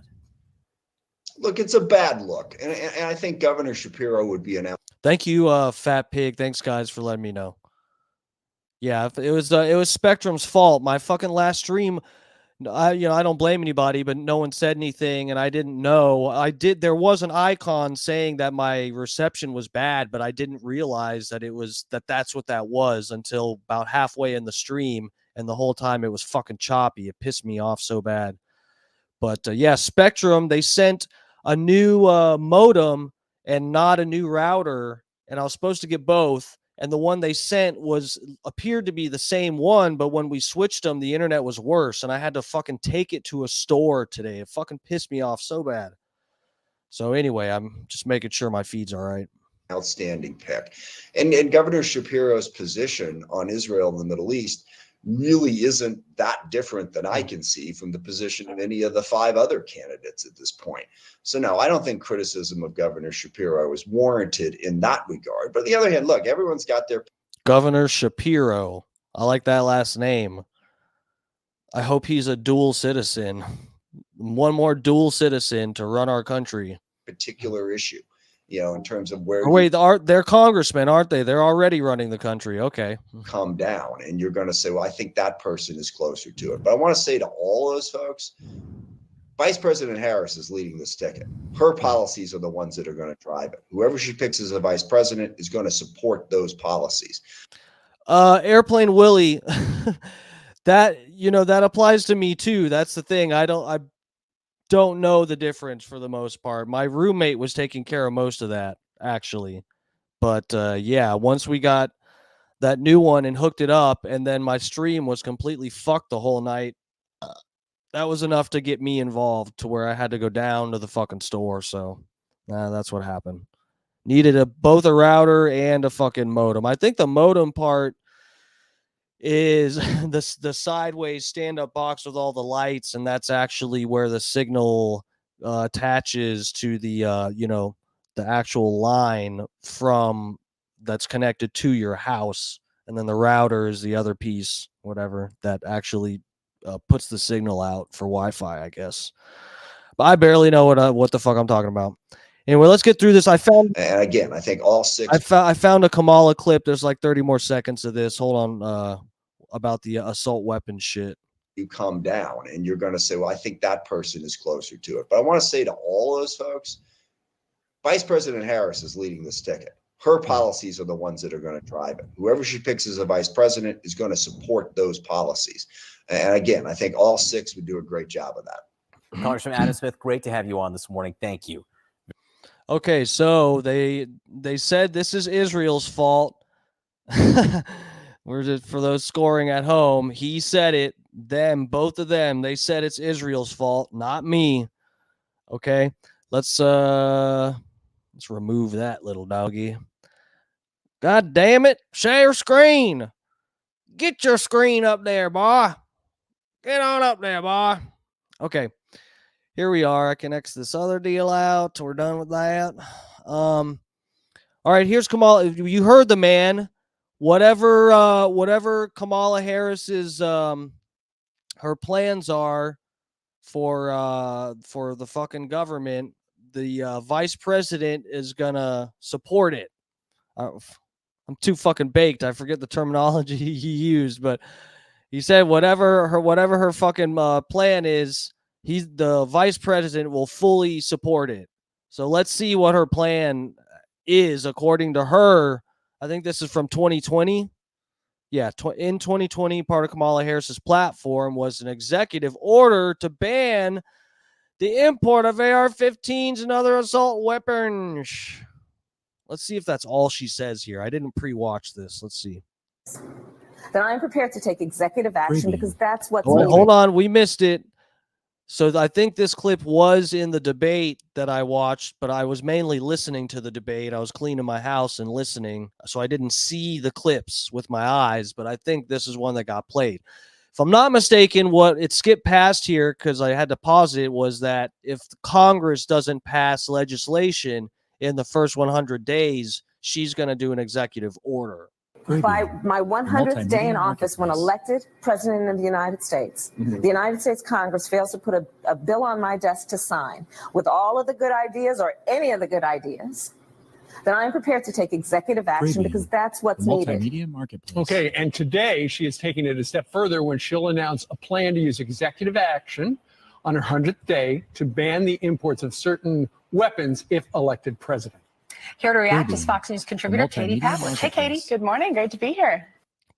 Look, it's a bad look. And I think Governor Shapiro would be an... Thank you, Fat Pig. Thanks, guys, for letting me know. Yeah, it was Spectrum's fault. My fucking last stream, I don't blame anybody, but no one said anything, and I didn't know. There was an icon saying that my reception was bad, but I didn't realize that that's what that was until about halfway in the stream, and the whole time it was fucking choppy. It pissed me off so bad. But yeah, Spectrum, they sent a new modem and not a new router, and I was supposed to get both. And the one they sent appeared to be the same one, but when we switched them, the internet was worse, and I had to fucking take it to a store today. It fucking pissed me off so bad. So anyway, I'm just making sure my feed's all right. Outstanding pick. And Governor Shapiro's position on Israel and the Middle East really isn't that different than I can see from the position of any of the 5 other candidates at this point. So no, I don't think criticism of Governor Shapiro is warranted in that regard. But on the other hand, look, everyone's got their... Governor Shapiro. I like that last name. I hope he's a dual citizen. One more dual citizen to run our country. Particular issue, in terms of where... Wait, they're congressmen, aren't they? They're already running the country. Okay. Come down, and you're going to say, well, I think that person is closer to it. But I want to say to all those folks, Vice President Harris is leading this ticket. Her policies are the ones that are going to drive it. Whoever she picks as a vice president is going to support those policies. Airplane Willie, that applies to me too. That's the thing. I don't know the difference for the most part. My roommate was taking care of most of that, actually. But yeah, once we got that new one and hooked it up, and then my stream was completely fucked the whole night, that was enough to get me involved to where I had to go down to the fucking store. So that's what happened. Needed both a router and a fucking modem. I think the modem part is the sideways stand-up box with all the lights, and that's actually where the signal attaches to the the actual line from that's connected to your house, and then the router is the other piece, whatever, that actually puts the signal out for Wi-Fi, I guess. But I barely know what the fuck I'm talking about. Anyway, let's get through this. And again, I think all 6. I found a Kamala clip. There's like 30 more seconds of this. Hold on, about the assault weapon shit. You come down, and you're going to say, well, I think that person is closer to it. But I want to say to all those folks, Vice President Harris is leading this ticket. Her policies are the ones that are going to drive it. Whoever she picks as a vice president is going to support those policies. And again, I think all 6 would do a great job of that. Congressman Adam Smith, great to have you on this morning. Thank you. Okay, so they said this is Israel's fault. We're just, for those scoring at home, he said it. Both of them, they said it's Israel's fault, not me. Okay, let's remove that little doggy. God damn it! Share screen. Get your screen up there, boy. Get on up there, boy. Okay. Here we are. I can X this other deal out. We're done with that. All right, here's Kamala. You heard the man. Whatever Kamala Harris's her plans are for the fucking government, the vice president is gonna support it. I'm too fucking baked. I forget the terminology he used, but he said whatever her fucking plan is, the vice president will fully support it. So let's see what her plan is according to her. I think this is from 2020. Yeah, in 2020, part of Kamala Harris's platform was an executive order to ban the import of AR-15s and other assault weapons. Let's see if that's all she says here. I didn't pre-watch this. Let's see. That I'm prepared to take executive action because that's what's needed. Hold on, we missed it. So I think this clip was in the debate that I watched, but I was mainly listening to the debate. I was cleaning my house and listening, so I didn't see the clips with my eyes, but I think this is one that got played. If I'm not mistaken, what it skipped past here, because I had to pause it, was that if Congress doesn't pass legislation in the first 100 days, she's going to do an executive order. by my 100th day in office when elected president of the United States, the United States Congress fails to put a bill on my desk to sign with all of the good ideas or any of the good ideas, then I'm prepared to take executive action because that's what's needed. Multimedia marketplace. Okay, and today she is taking it a step further when she'll announce a plan to use executive action on her 100th day to ban the imports of certain weapons if elected president. Here to react is Fox News contributor Katie Pavlich. Hey, Katie. Good morning. Great to be here.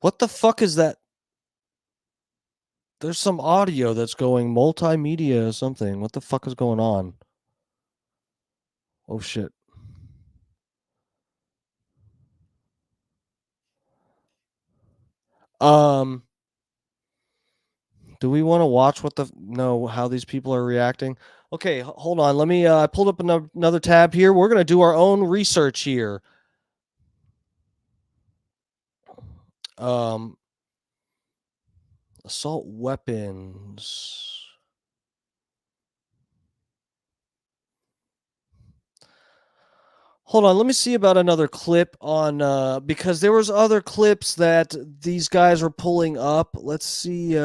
What the fuck is that? There's some audio that's going multimedia or something. What the fuck is going on? Oh, shit. Do we want to watch how these people are reacting? Okay, hold on. Let me I pulled up another tab here. We're going to do our own research here. Assault weapons. Hold on, let me see about another clip on because there was other clips that these guys were pulling up. Let's see.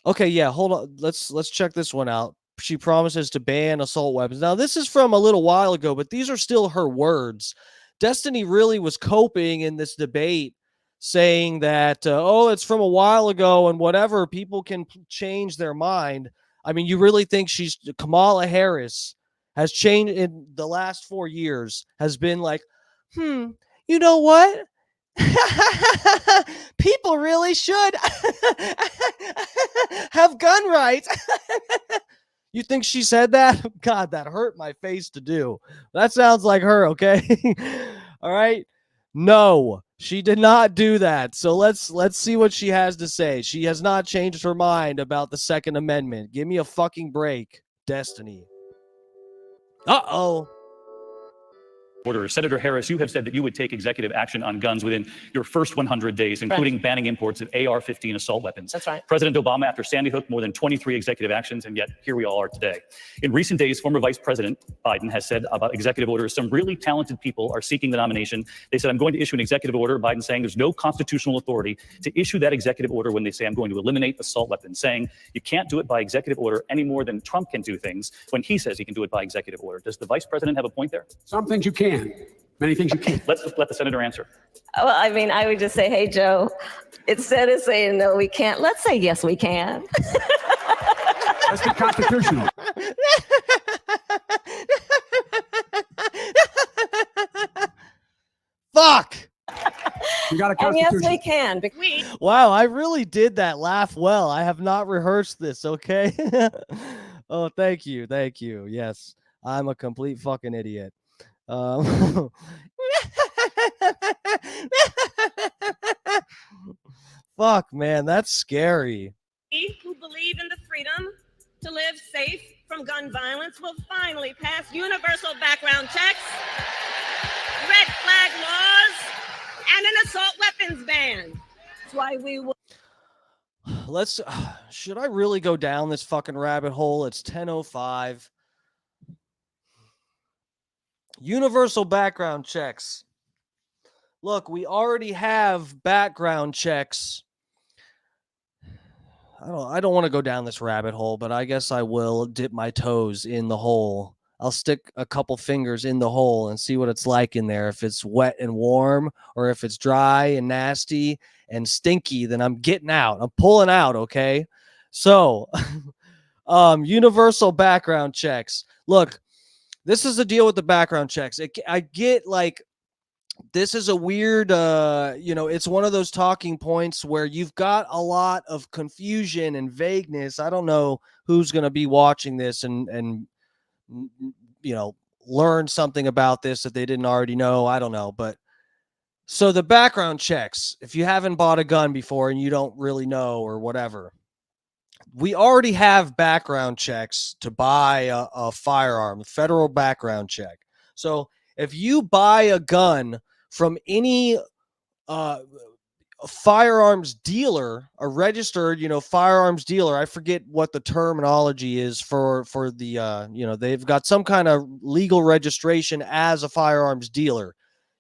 Okay, yeah, hold on. Let's check this one out. She promises to ban assault weapons. Now, this is from a little while ago, but these are still her words. Destiny really was coping in this debate, saying that, it's from a while ago and whatever, people can change their mind. I mean, you really think Kamala Harris has changed in the last 4 years, has been like, you know what? People really should have gun rights. You think she said that? God, that hurt my face to do. That sounds like her, okay? All right. No, she did not do that. So let's see what she has to say. She has not changed her mind about the Second Amendment. Give me a fucking break, Destiny. Uh-oh. Order. Senator Harris, you have said that you would take executive action on guns within your first 100 days, including banning imports of AR-15 assault weapons. That's right. President Obama, after Sandy Hook, more than 23 executive actions, and yet here we all are today. In recent days, former Vice President Biden has said about executive orders, some really talented people are seeking the nomination. They said, I'm going to issue an executive order. Biden saying there's no constitutional authority to issue that executive order when they say I'm going to eliminate assault weapons, saying you can't do it by executive order any more than Trump can do things when he says he can do it by executive order. Does the Vice President have a point there? Some things you can. Many things you can't. Let's let the senator answer. Well, I mean, I would just say, hey, Joe, instead of saying no, we can't, let's say yes, we can. That's not constitutional. Fuck. You got a And constitution. yes, we can. Wow, I really did that laugh well. I have not rehearsed this, okay? Oh, thank you. Thank you. Yes, I'm a complete fucking idiot. Fuck, man, that's scary. Who believe in the freedom to live safe from gun violence will finally pass universal background checks, red flag laws, and an assault weapons ban. That's why we will. Should I really go down this fucking rabbit hole? It's 10:05. Universal background checks. Look, we already have background checks. I don't want to go down this rabbit hole, but I guess I will dip my toes in the hole. I'll stick a couple fingers in the hole and see what it's like in there. If it's wet and warm, or if it's dry and nasty and stinky, then I'm getting out. I'm pulling out, okay? So, universal background checks. Look, this is the deal with the background checks. I get like, this is a weird, it's one of those talking points where you've got a lot of confusion and vagueness. I don't know who's going to be watching this and learn something about this that they didn't already know. I don't know. But so the background checks, if you haven't bought a gun before and you don't really know or whatever, we already have background checks to buy a firearm, a federal background check. So if you buy a gun from any firearms dealer, a registered, firearms dealer, I forget what the terminology is for the, they've got some kind of legal registration as a firearms dealer.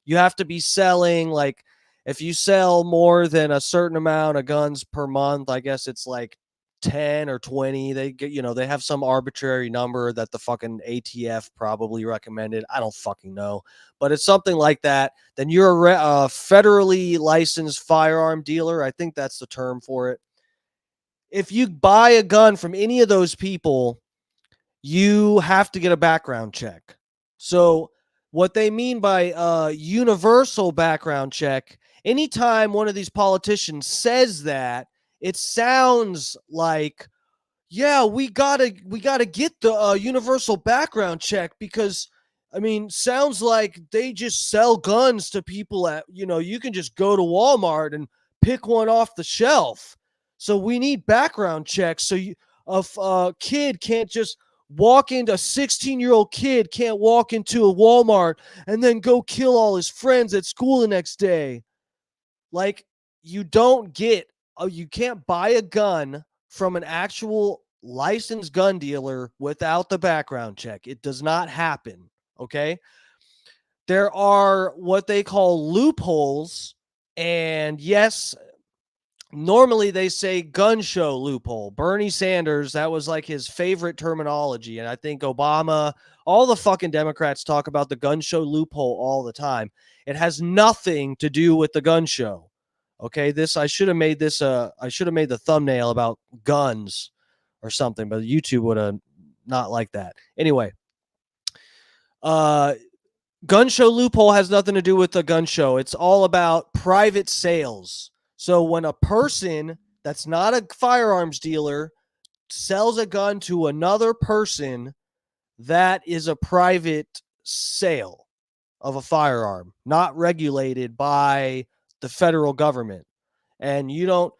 You have to be selling like If you sell more than a certain amount of guns per month, I guess it's like 10 or 20. They get, they have some arbitrary number that the fucking ATF probably recommended. I don't fucking know, but it's something like that. Then you're a federally licensed firearm dealer. I think that's the term for it. If you buy a gun from any of those people, you have to get a background check. So what they mean by universal background check, anytime one of these politicians says that, it sounds like, yeah, we gotta get the universal background check because, I mean, sounds like they just sell guns to people at, you can just go to Walmart and pick one off the shelf. So we need background checks. So a kid can't just walk into a 16-year-old kid can't walk into a Walmart and then go kill all his friends at school the next day. Like, you can't buy a gun from an actual licensed gun dealer without the background check. It does not happen. Okay. There are what they call loopholes. And yes, normally they say gun show loophole. Bernie Sanders, that was like his favorite terminology. And I think Obama, all the fucking Democrats talk about the gun show loophole all the time. It has nothing to do with the gun show. Okay, I should have made the thumbnail about guns or something, but YouTube would have not liked that. Anyway, gun show loophole has nothing to do with the gun show. It's all about private sales. So when a person that's not a firearms dealer sells a gun to another person, that is a private sale of a firearm, not regulated by the federal government. And you don't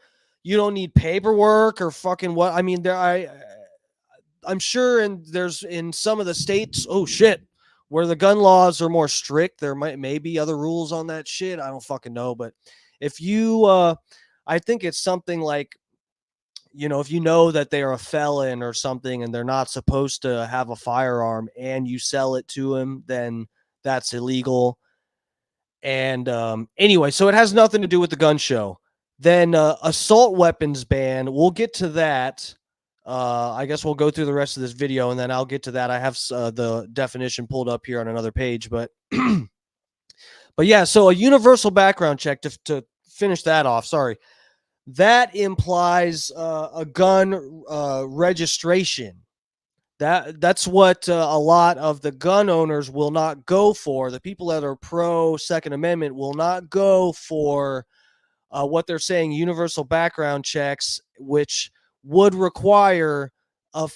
need paperwork or fucking what. I mean, I'm sure there's in some of the states, oh shit, where the gun laws are more strict, there may be other rules on that shit. I don't fucking know. But if you, I think it's something like, if you know that they are a felon or something and they're not supposed to have a firearm and you sell it to them, then that's illegal. And anyway, so it has nothing to do with the gun show. Then assault weapons ban, we'll get to that. I guess we'll go through the rest of this video and then I'll get to that. I have the definition pulled up here on another page, but but yeah, so a universal background check to finish that off. Sorry. That implies a gun registration. That's what a lot of the gun owners will not go for. The people that are pro Second Amendment will not go for what they're saying, universal background checks, which would require a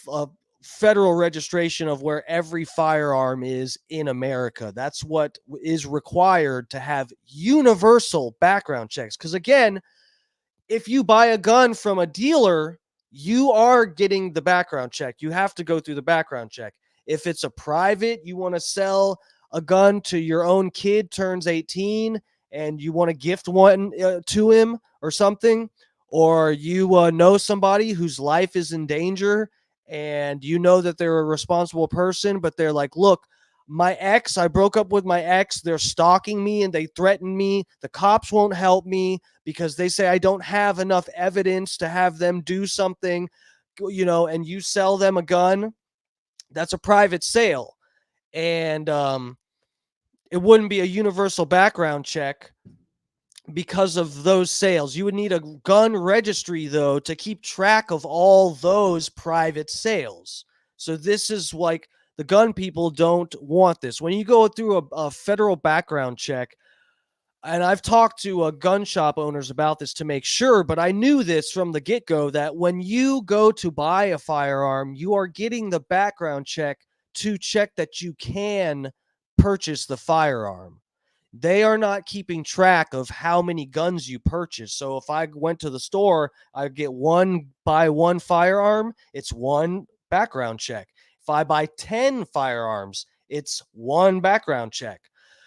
federal registration of where every firearm is in America. That's what is required to have universal background checks. Because again, if you buy a gun from a dealer, you are getting the background check. You have to go through the background check. If it's a private, you want to sell a gun to your own kid turns 18 and you want to gift one to him or something, or you know somebody whose life is in danger and you know that they're a responsible person, but they're like, look, I broke up with my ex. They're stalking me and they threaten me. The cops won't help me because they say I don't have enough evidence to have them do something, and you sell them a gun. That's a private sale. And it wouldn't be a universal background check because of those sales. You would need a gun registry, though, to keep track of all those private sales. So this is like, the gun people don't want this. When you go through a federal background check, and I've talked to gun shop owners about this to make sure, but I knew this from the get-go that when you go to buy a firearm, you are getting the background check to check that you can purchase the firearm. They are not keeping track of how many guns you purchase. So if I went to the store, I get buy one firearm, it's one background check. If I buy 10 firearms, it's one background check.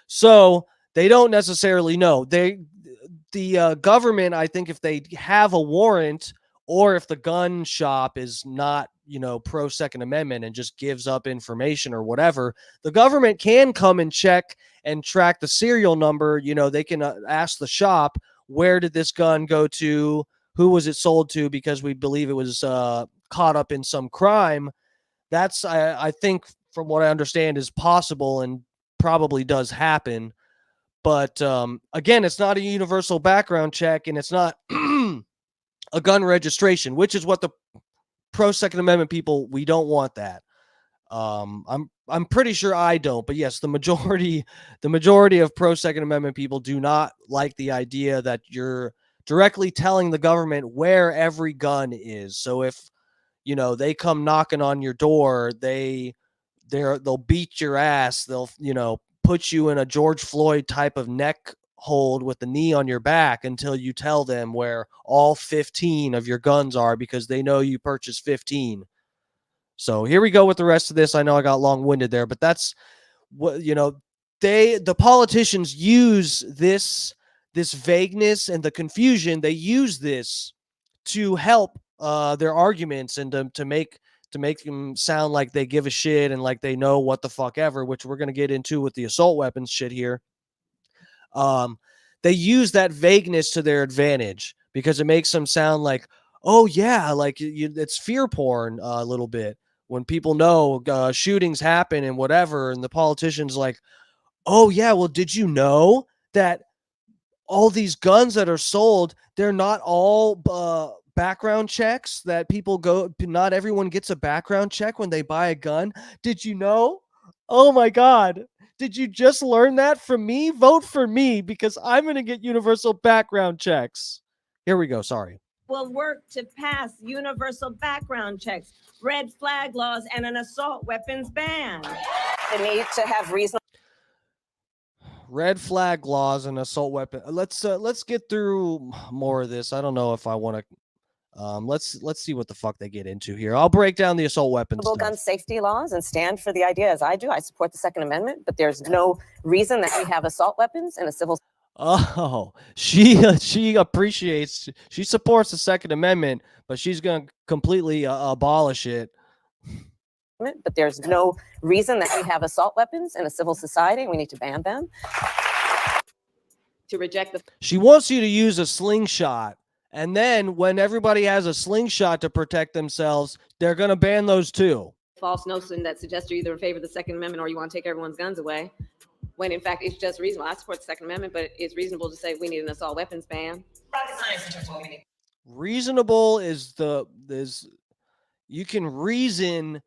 So they don't necessarily know. The government, I think if they have a warrant or if the gun shop is not, pro Second Amendment and just gives up information or whatever, the government can come and check and track the serial number. They can ask the shop, where did this gun go to? Who was it sold to? Because we believe it was caught up in some crime. That's, I think, from what I understand, is possible and probably does happen. But again, it's not a universal background check, and it's not a gun registration, which is what the pro Second Amendment people, we don't want that. I'm pretty sure I don't, but yes, the majority of pro Second Amendment people do not like the idea that you're directly telling the government where every gun is. So if they come knocking on your door, they'll beat your ass. They'll put you in a George Floyd type of neck hold with the knee on your back until you tell them where all 15 of your guns are, because they know you purchased 15. So here we go with the rest of this. I know I got long-winded there, but that's what, the politicians use this vagueness and the confusion. They use this to help their arguments and to make them sound like they give a shit and like they know what the fuck ever, which we're going to get into with the assault weapons shit here. They use that vagueness to their advantage because it makes them sound like, oh yeah, like it's fear porn a little bit when people know shootings happen and whatever, and the politicians like, oh yeah, well, did you know that all these guns that are sold, they're not all background checks that people go, not everyone gets a background check when they buy a gun. Did you know? Oh my God. Did you just learn that from me? Vote for me because I'm going to get universal background checks. Here we go. Sorry. Will work to pass universal background checks, red flag laws, and an assault weapons ban. The need to have reasonable red flag laws and assault weapon. Let's get through more of this. I don't know if I want to. Let's see what the fuck they get into here. I'll break down the assault weapons stuff. Gun safety laws and stand for the idea as I do. I support the Second Amendment, but there's no reason that we have assault weapons in a civil. Oh, she appreciates, she supports the Second Amendment, but she's going to completely abolish it. But there's no reason that we have assault weapons in a civil society. We need to ban them. To reject the. She wants you to use a slingshot. And then when everybody has a slingshot to protect themselves, they're going to ban those too. False notion that suggests you're either in favor of the Second Amendment or you want to take everyone's guns away, when in fact it's just reasonable. I support the Second Amendment, but it's reasonable to say we need an assault weapons ban. Reasonable is you can reason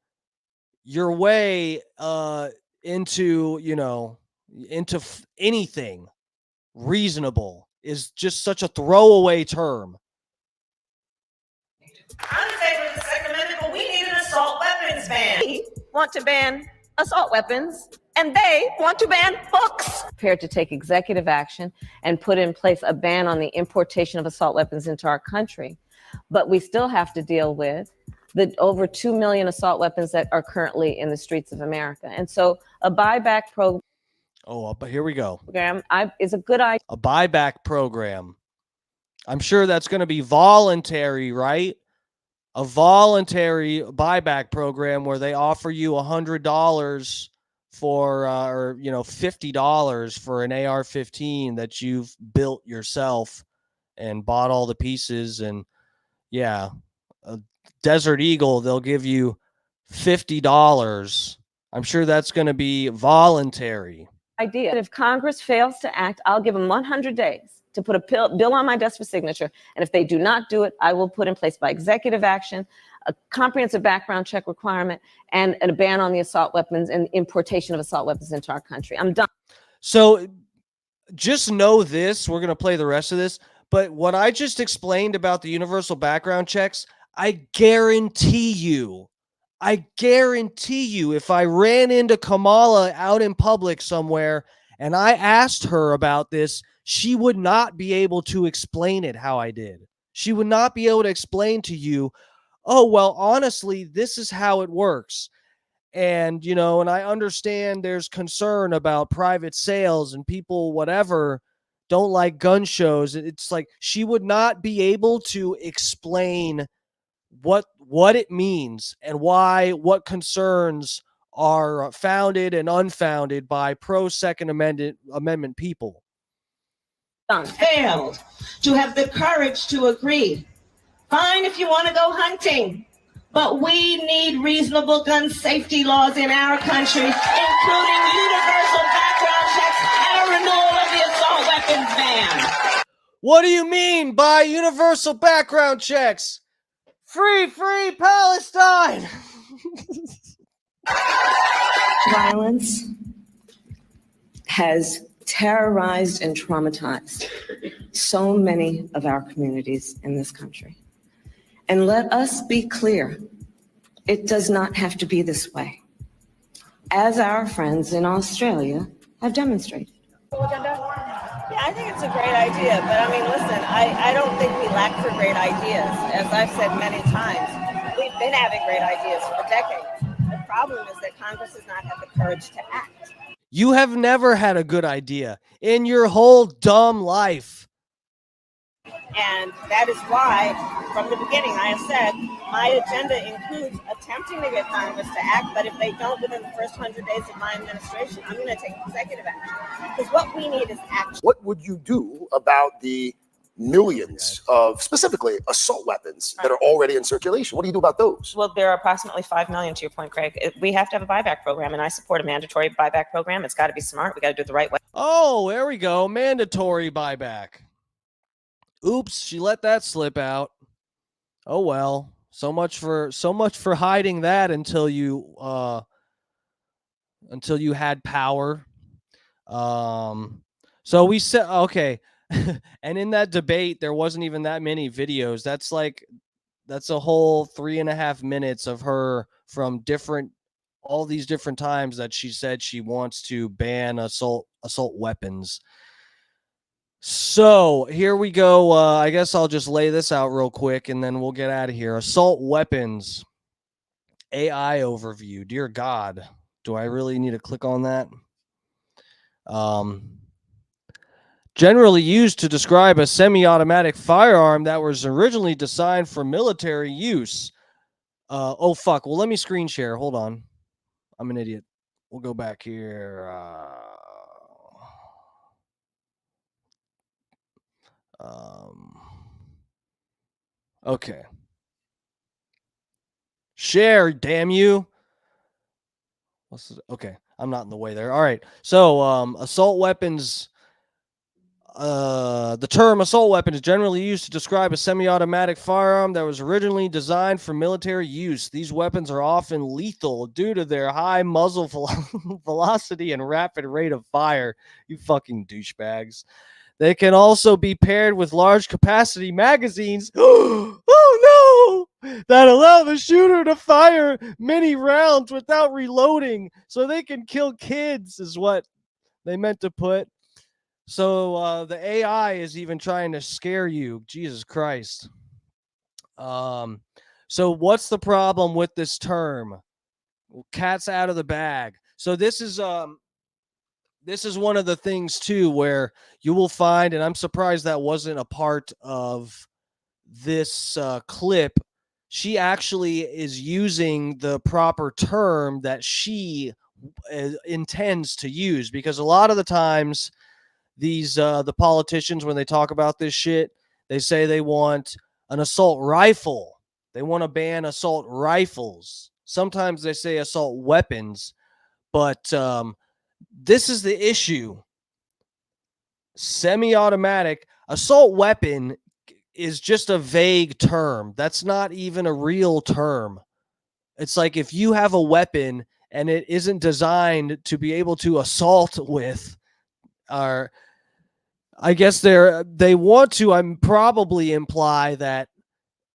your way into anything. Reasonable is just such a throwaway term. I'm in favor of the Second Amendment, but we need an assault weapons ban. We want to ban assault weapons, and they want to ban books. Prepared to take executive action and put in place a ban on the importation of assault weapons into our country. But we still have to deal with the over 2 million assault weapons that are currently in the streets of America. And so a buyback program. Oh, but here we go. Is a good idea. A buyback program. I'm sure that's going to be voluntary, right? A voluntary buyback program where they offer you $100 for, or $50 for an AR-15 that you've built yourself and bought all the pieces. And yeah, a Desert Eagle, they'll give you $50. I'm sure that's going to be voluntary. Idea. If Congress fails to act, I'll give them 100 days to put a bill on my desk for signature. And if they do not do it, I will put in place by executive action a comprehensive background check requirement and a ban on the assault weapons and importation of assault weapons into our country. I'm done. So just know this, we're going to play the rest of this, but what I just explained about the universal background checks, I guarantee you, if I ran into Kamala out in public somewhere and I asked her about this, she would not be able to explain it how I did. She would not be able to explain to you, oh, well, honestly, this is how it works. And, and I understand there's concern about private sales and people, whatever, don't like gun shows. It's like she would not be able to explain what it means and what concerns are founded and unfounded by pro Second Amendment people. Failed to have the courage to agree. Fine if you want to go hunting, but we need reasonable gun safety laws in our country, including universal background checks and a renewal of the assault weapons ban. What do you mean by universal background checks? Free Palestine! Violence has terrorized and traumatized so many of our communities in this country. And let us be clear, it does not have to be this way, as our friends in Australia have demonstrated. Yeah, I think it's a great idea, but I mean, listen, I don't think we lack for great ideas. As I've said many times, we've been having great ideas for decades. The problem is that Congress has not had the courage to act. You have never had a good idea in your whole dumb life. And that is why, from the beginning, I have said my agenda includes attempting to get Congress to act, but if they don't within the first 100 days of my administration, I'm going to take executive action. Because what we need is action. What would you do about the millions of specifically assault weapons that are already in circulation? What do you do about those? Well, there are approximately 5 million, to your point, Craig. We have to have a buyback program, and I support a mandatory buyback program. It's got to be smart. We got to do it the right way. Oh, there we go. Mandatory buyback. Oops, she let that slip out. Oh well. So much for hiding that until you had power. So we said okay. And in that debate, there wasn't even that many videos. That's a whole 3.5 minutes of her from all these different times that she said she wants to ban assault weapons. So here we go. I guess I'll just lay this out real quick and then we'll get out of here. Assault weapons. AI overview. Dear God, do I really need to click on that? Generally used to describe a semi-automatic firearm that was originally designed for military use. Oh, fuck. Well, let me screen share. Hold on. I'm an idiot. We'll go back here. Okay. Share, damn you. Okay, I'm not in the way there. All right. So, assault weapons. The term assault weapon is generally used to describe a semi-automatic firearm that was originally designed for military use. These weapons are often lethal due to their high muzzle velocity and rapid rate of fire. You fucking douchebags. They can also be paired with large capacity magazines. Oh no! That allow the shooter to fire many rounds without reloading, so they can kill kids, is what they meant to put. So the AI is even trying to scare you. Jesus Christ. So what's the problem with this term? Well, cat's out of the bag. So this is one of the things too where you will find, and I'm surprised that wasn't a part of this clip. She actually is using the proper term that she intends to use, because a lot of the times these the politicians, when they talk about this shit, they say they want an assault rifle. They want to ban assault rifles. Sometimes they say assault weapons, but this is the issue. Semi-automatic assault weapon is just a vague term. That's not even a real term. It's like if you have a weapon and it isn't designed to be able to assault with, or I guess they want to probably imply that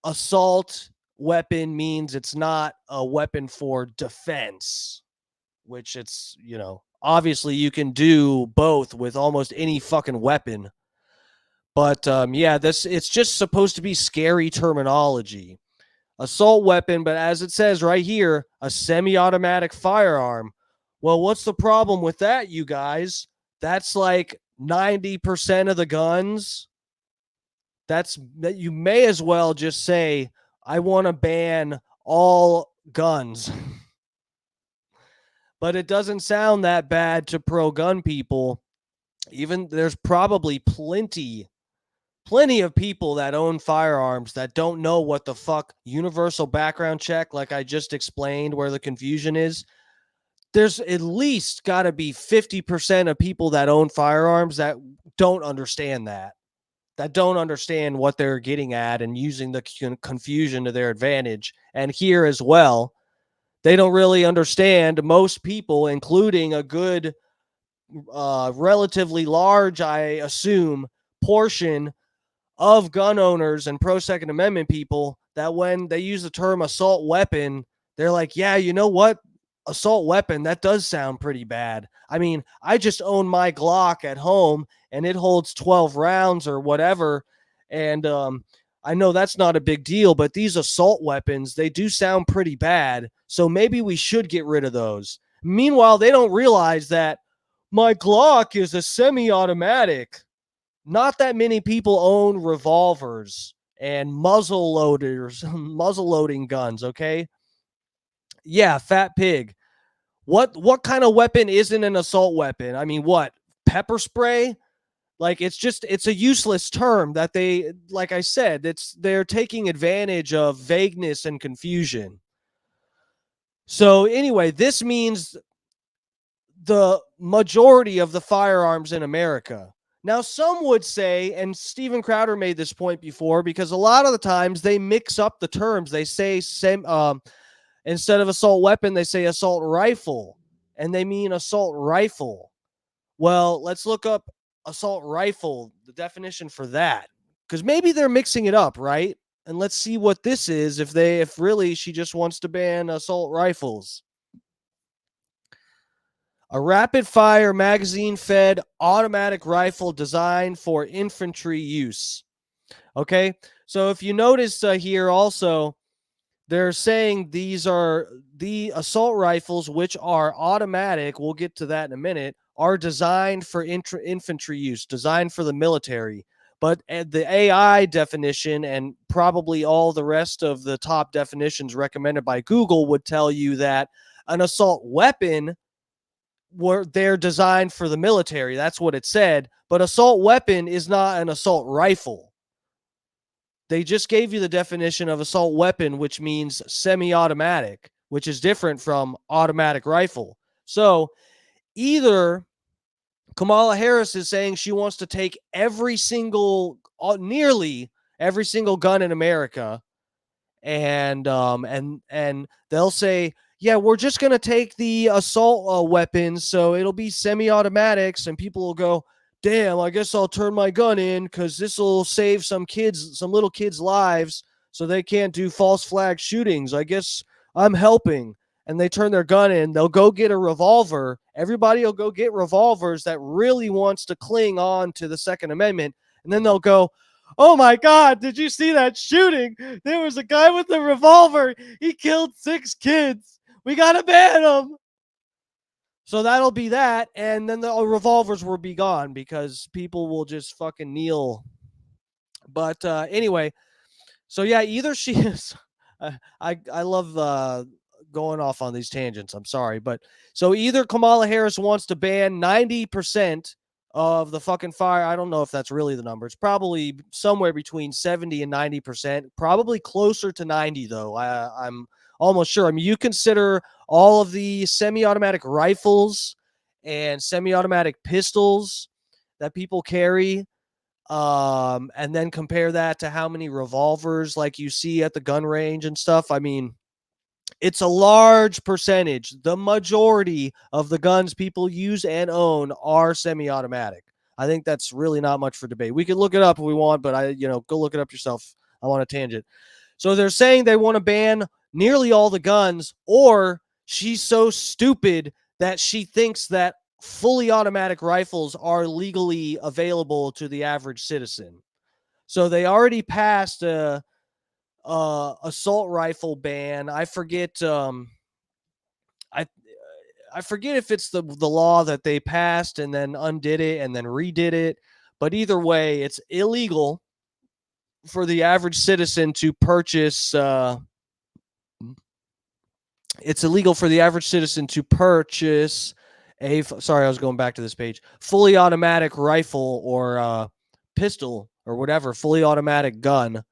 assault weapon means it's not a weapon for defense, which it's, obviously you can do both with almost any fucking weapon. But yeah, it's just supposed to be scary terminology. Assault weapon, but as it says right here, a semi-automatic firearm. Well, what's the problem with that, you guys? That's like 90% of the guns. That you may as well just say I want to ban all guns. But it doesn't sound that bad to pro-gun people. Even there's probably plenty of people that own firearms that don't know what the fuck universal background check, like I just explained where the confusion is. There's at least got to be 50% of people that own firearms that don't understand that don't understand what they're getting at and using the confusion to their advantage. And here as well, they don't really understand. Most people, including a good, relatively large, I assume, portion of gun owners and pro-Second Amendment people, that when they use the term assault weapon, they're like, yeah, you know what? Assault weapon, that does sound pretty bad. I mean, I just own my Glock at home and it holds 12 rounds or whatever. And I know that's not a big deal, but these assault weapons, they do sound pretty bad. So maybe we should get rid of those. Meanwhile, they don't realize that my Glock is a semi-automatic. Not that many people own revolvers and muzzle loading guns, okay? Yeah, fat pig. What kind of weapon isn't an assault weapon? I mean, what? Pepper spray? Like, it's a useless term that they, like I said, they're taking advantage of vagueness and confusion. So anyway, this means the majority of the firearms in America. Now, some would say, and Steven Crowder made this point before, because a lot of the times they mix up the terms. They say instead of assault weapon, they say assault rifle, and they mean assault rifle. Well, let's look up assault rifle, the definition for that, because maybe they're mixing it up, right? And let's see what this is if really she just wants to ban assault rifles. A rapid-fire, magazine-fed automatic rifle designed for infantry use. Okay, so if you notice here also, they're saying these are the assault rifles, which are automatic, we'll get to that in a minute, are designed for infantry use, designed for the military. But the AI definition and probably all the rest of the top definitions recommended by Google would tell you that an assault weapon, they're designed for the military. That's what it said. But assault weapon is not an assault rifle. They just gave you the definition of assault weapon, which means semi-automatic, which is different from automatic rifle. So either Kamala Harris is saying she wants to take nearly every single gun in America, and they'll say, yeah, we're just going to take the assault weapons, so it'll be semi-automatics, and people will go, damn, I guess I'll turn my gun in because this will save some little kids' lives so they can't do false flag shootings. I guess I'm helping. And they turn their gun in. They'll go get a revolver. Everybody will go get revolvers that really wants to cling on to the Second Amendment. And then they'll go, oh my God, did you see that shooting? There was a guy with a revolver. He killed 6 kids. We got to ban him. So that'll be that. And then the revolvers will be gone because people will just fucking kneel. But anyway, so yeah, either she is. I love going off on these tangents. I'm sorry. But so either Kamala Harris wants to ban 90% of the fucking fire. I don't know if that's really the number. It's probably somewhere between 70 and 90%. Probably closer to 90, though. I'm almost sure. I mean, you consider all of the semi-automatic rifles and semi-automatic pistols that people carry, and then compare that to how many revolvers like you see at the gun range and stuff. I mean, it's a large percentage. The majority of the guns people use and own are semi-automatic. I think that's really not much for debate. We could look it up if we want, but go look it up yourself. I'm on a tangent. So they're saying they want to ban nearly all the guns, or she's so stupid that she thinks that fully automatic rifles are legally available to the average citizen. So they already passed a assault rifle ban. I forget I forget if it's the law that they passed and then undid it and then redid it, but either way, it's illegal for the average citizen to purchase. It's illegal for the average citizen to purchase a. Sorry, I was going back to this page. Fully automatic rifle or pistol or whatever, fully automatic gun.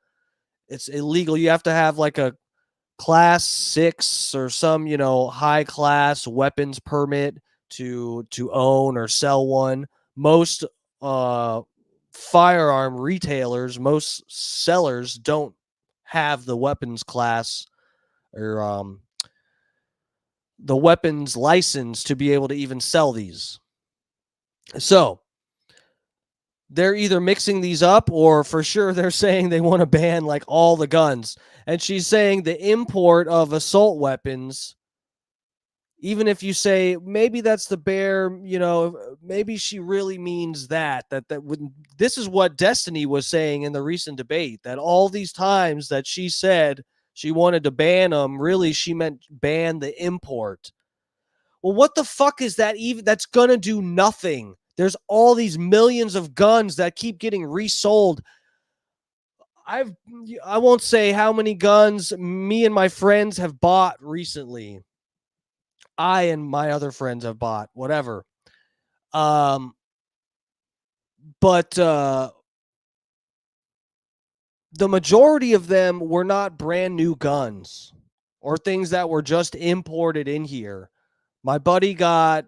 It's illegal. You have to have like a class 6 or some, high class weapons permit to own or sell one. Most firearm retailers, most sellers don't have the weapons class or the weapons license to be able to even sell these. So they're either mixing these up or for sure they're saying they want to ban like all the guns. And she's saying the import of assault weapons, even if you say maybe that's the bare, maybe she really means that wouldn't. This is what Destiny was saying in the recent debate, that all these times that she said she wanted to ban them, really she meant ban the import. Well, what the fuck is that even? That's going to do nothing. There's all these millions of guns that keep getting resold. I won't say how many guns me and my friends have bought recently. I and my other friends have bought, whatever. But the majority of them were not brand new guns or things that were just imported in here. My buddy got,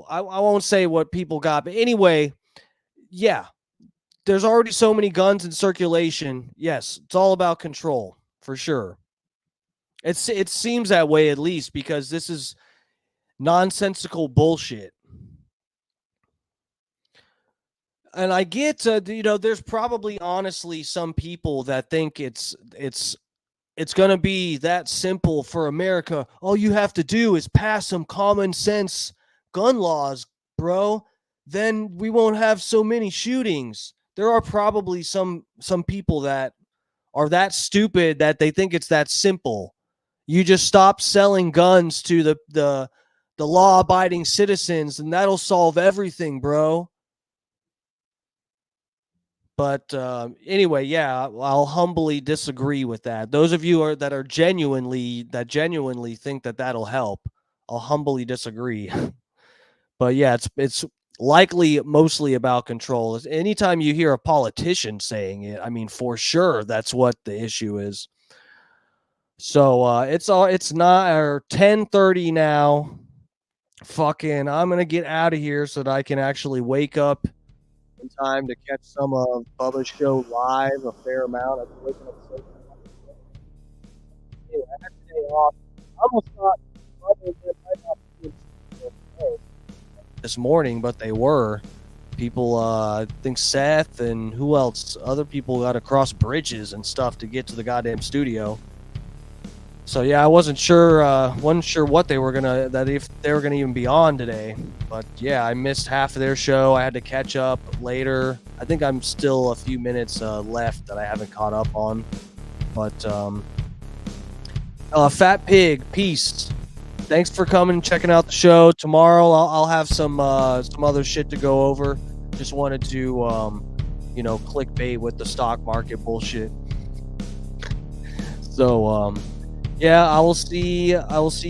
I won't say what people got, but anyway, yeah, there's already so many guns in circulation. Yes, it's all about control for sure. It seems that way, at least, because this is nonsensical bullshit. And I get, there's probably honestly some people that think it's going to be that simple for America. All you have to do is pass some common sense gun laws, bro. Then we won't have so many shootings. There are probably some people that are that stupid that they think it's that simple. You just stop selling guns to the law-abiding citizens, and that'll solve everything, bro. But anyway, yeah, I'll humbly disagree with that. Those of you that genuinely think that that'll help, I'll humbly disagree. But yeah, it's likely mostly about control. Anytime you hear a politician saying it, I mean, for sure, that's what the issue is. So it's not 10:30 now. Fucking, I'm gonna get out of here so that I can actually wake up in time to catch some of Bubba's show live a fair amount. I've been waking up so anyway, I had the day off. I almost thought this morning, but they were. People, I think Seth and who else? Other people got to cross bridges and stuff to get to the goddamn studio. So yeah, I wasn't sure what they were if they were gonna even be on today. But yeah, I missed half of their show. I had to catch up later. I think I'm still a few minutes left that I haven't caught up on. But Fat Pig, peace. Thanks for coming and checking out the show. Tomorrow I'll have some other shit to go over. Just wanted to clickbait with the stock market bullshit. So yeah, I will see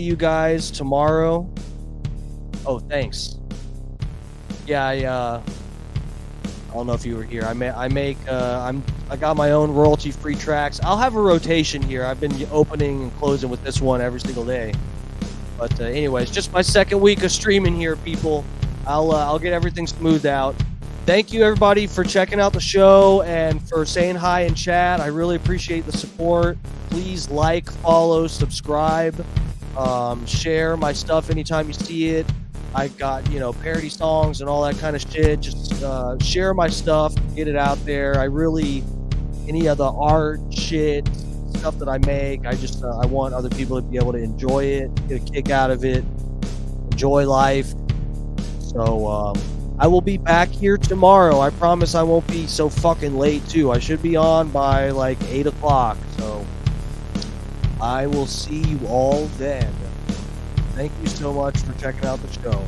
you guys tomorrow. Oh, thanks. Yeah, I don't know if you were here. I got my own royalty-free tracks. I'll have a rotation here. I've been opening and closing with this one every single day. But anyways, just my second week of streaming here, people. I'll get everything smoothed out. Thank you, everybody, for checking out the show and for saying hi in chat. I really appreciate the support. Please like, follow, subscribe, share my stuff anytime you see it. I got, parody songs and all that kind of shit. Just share my stuff, get it out there. Any of the art shit, stuff that I make, I want other people to be able to enjoy it, get a kick out of it, enjoy life. So I will be back here tomorrow. I promise I won't be so fucking late too. I should be on by like 8 o'clock. So I will see you all then. Thank you so much for checking out the show.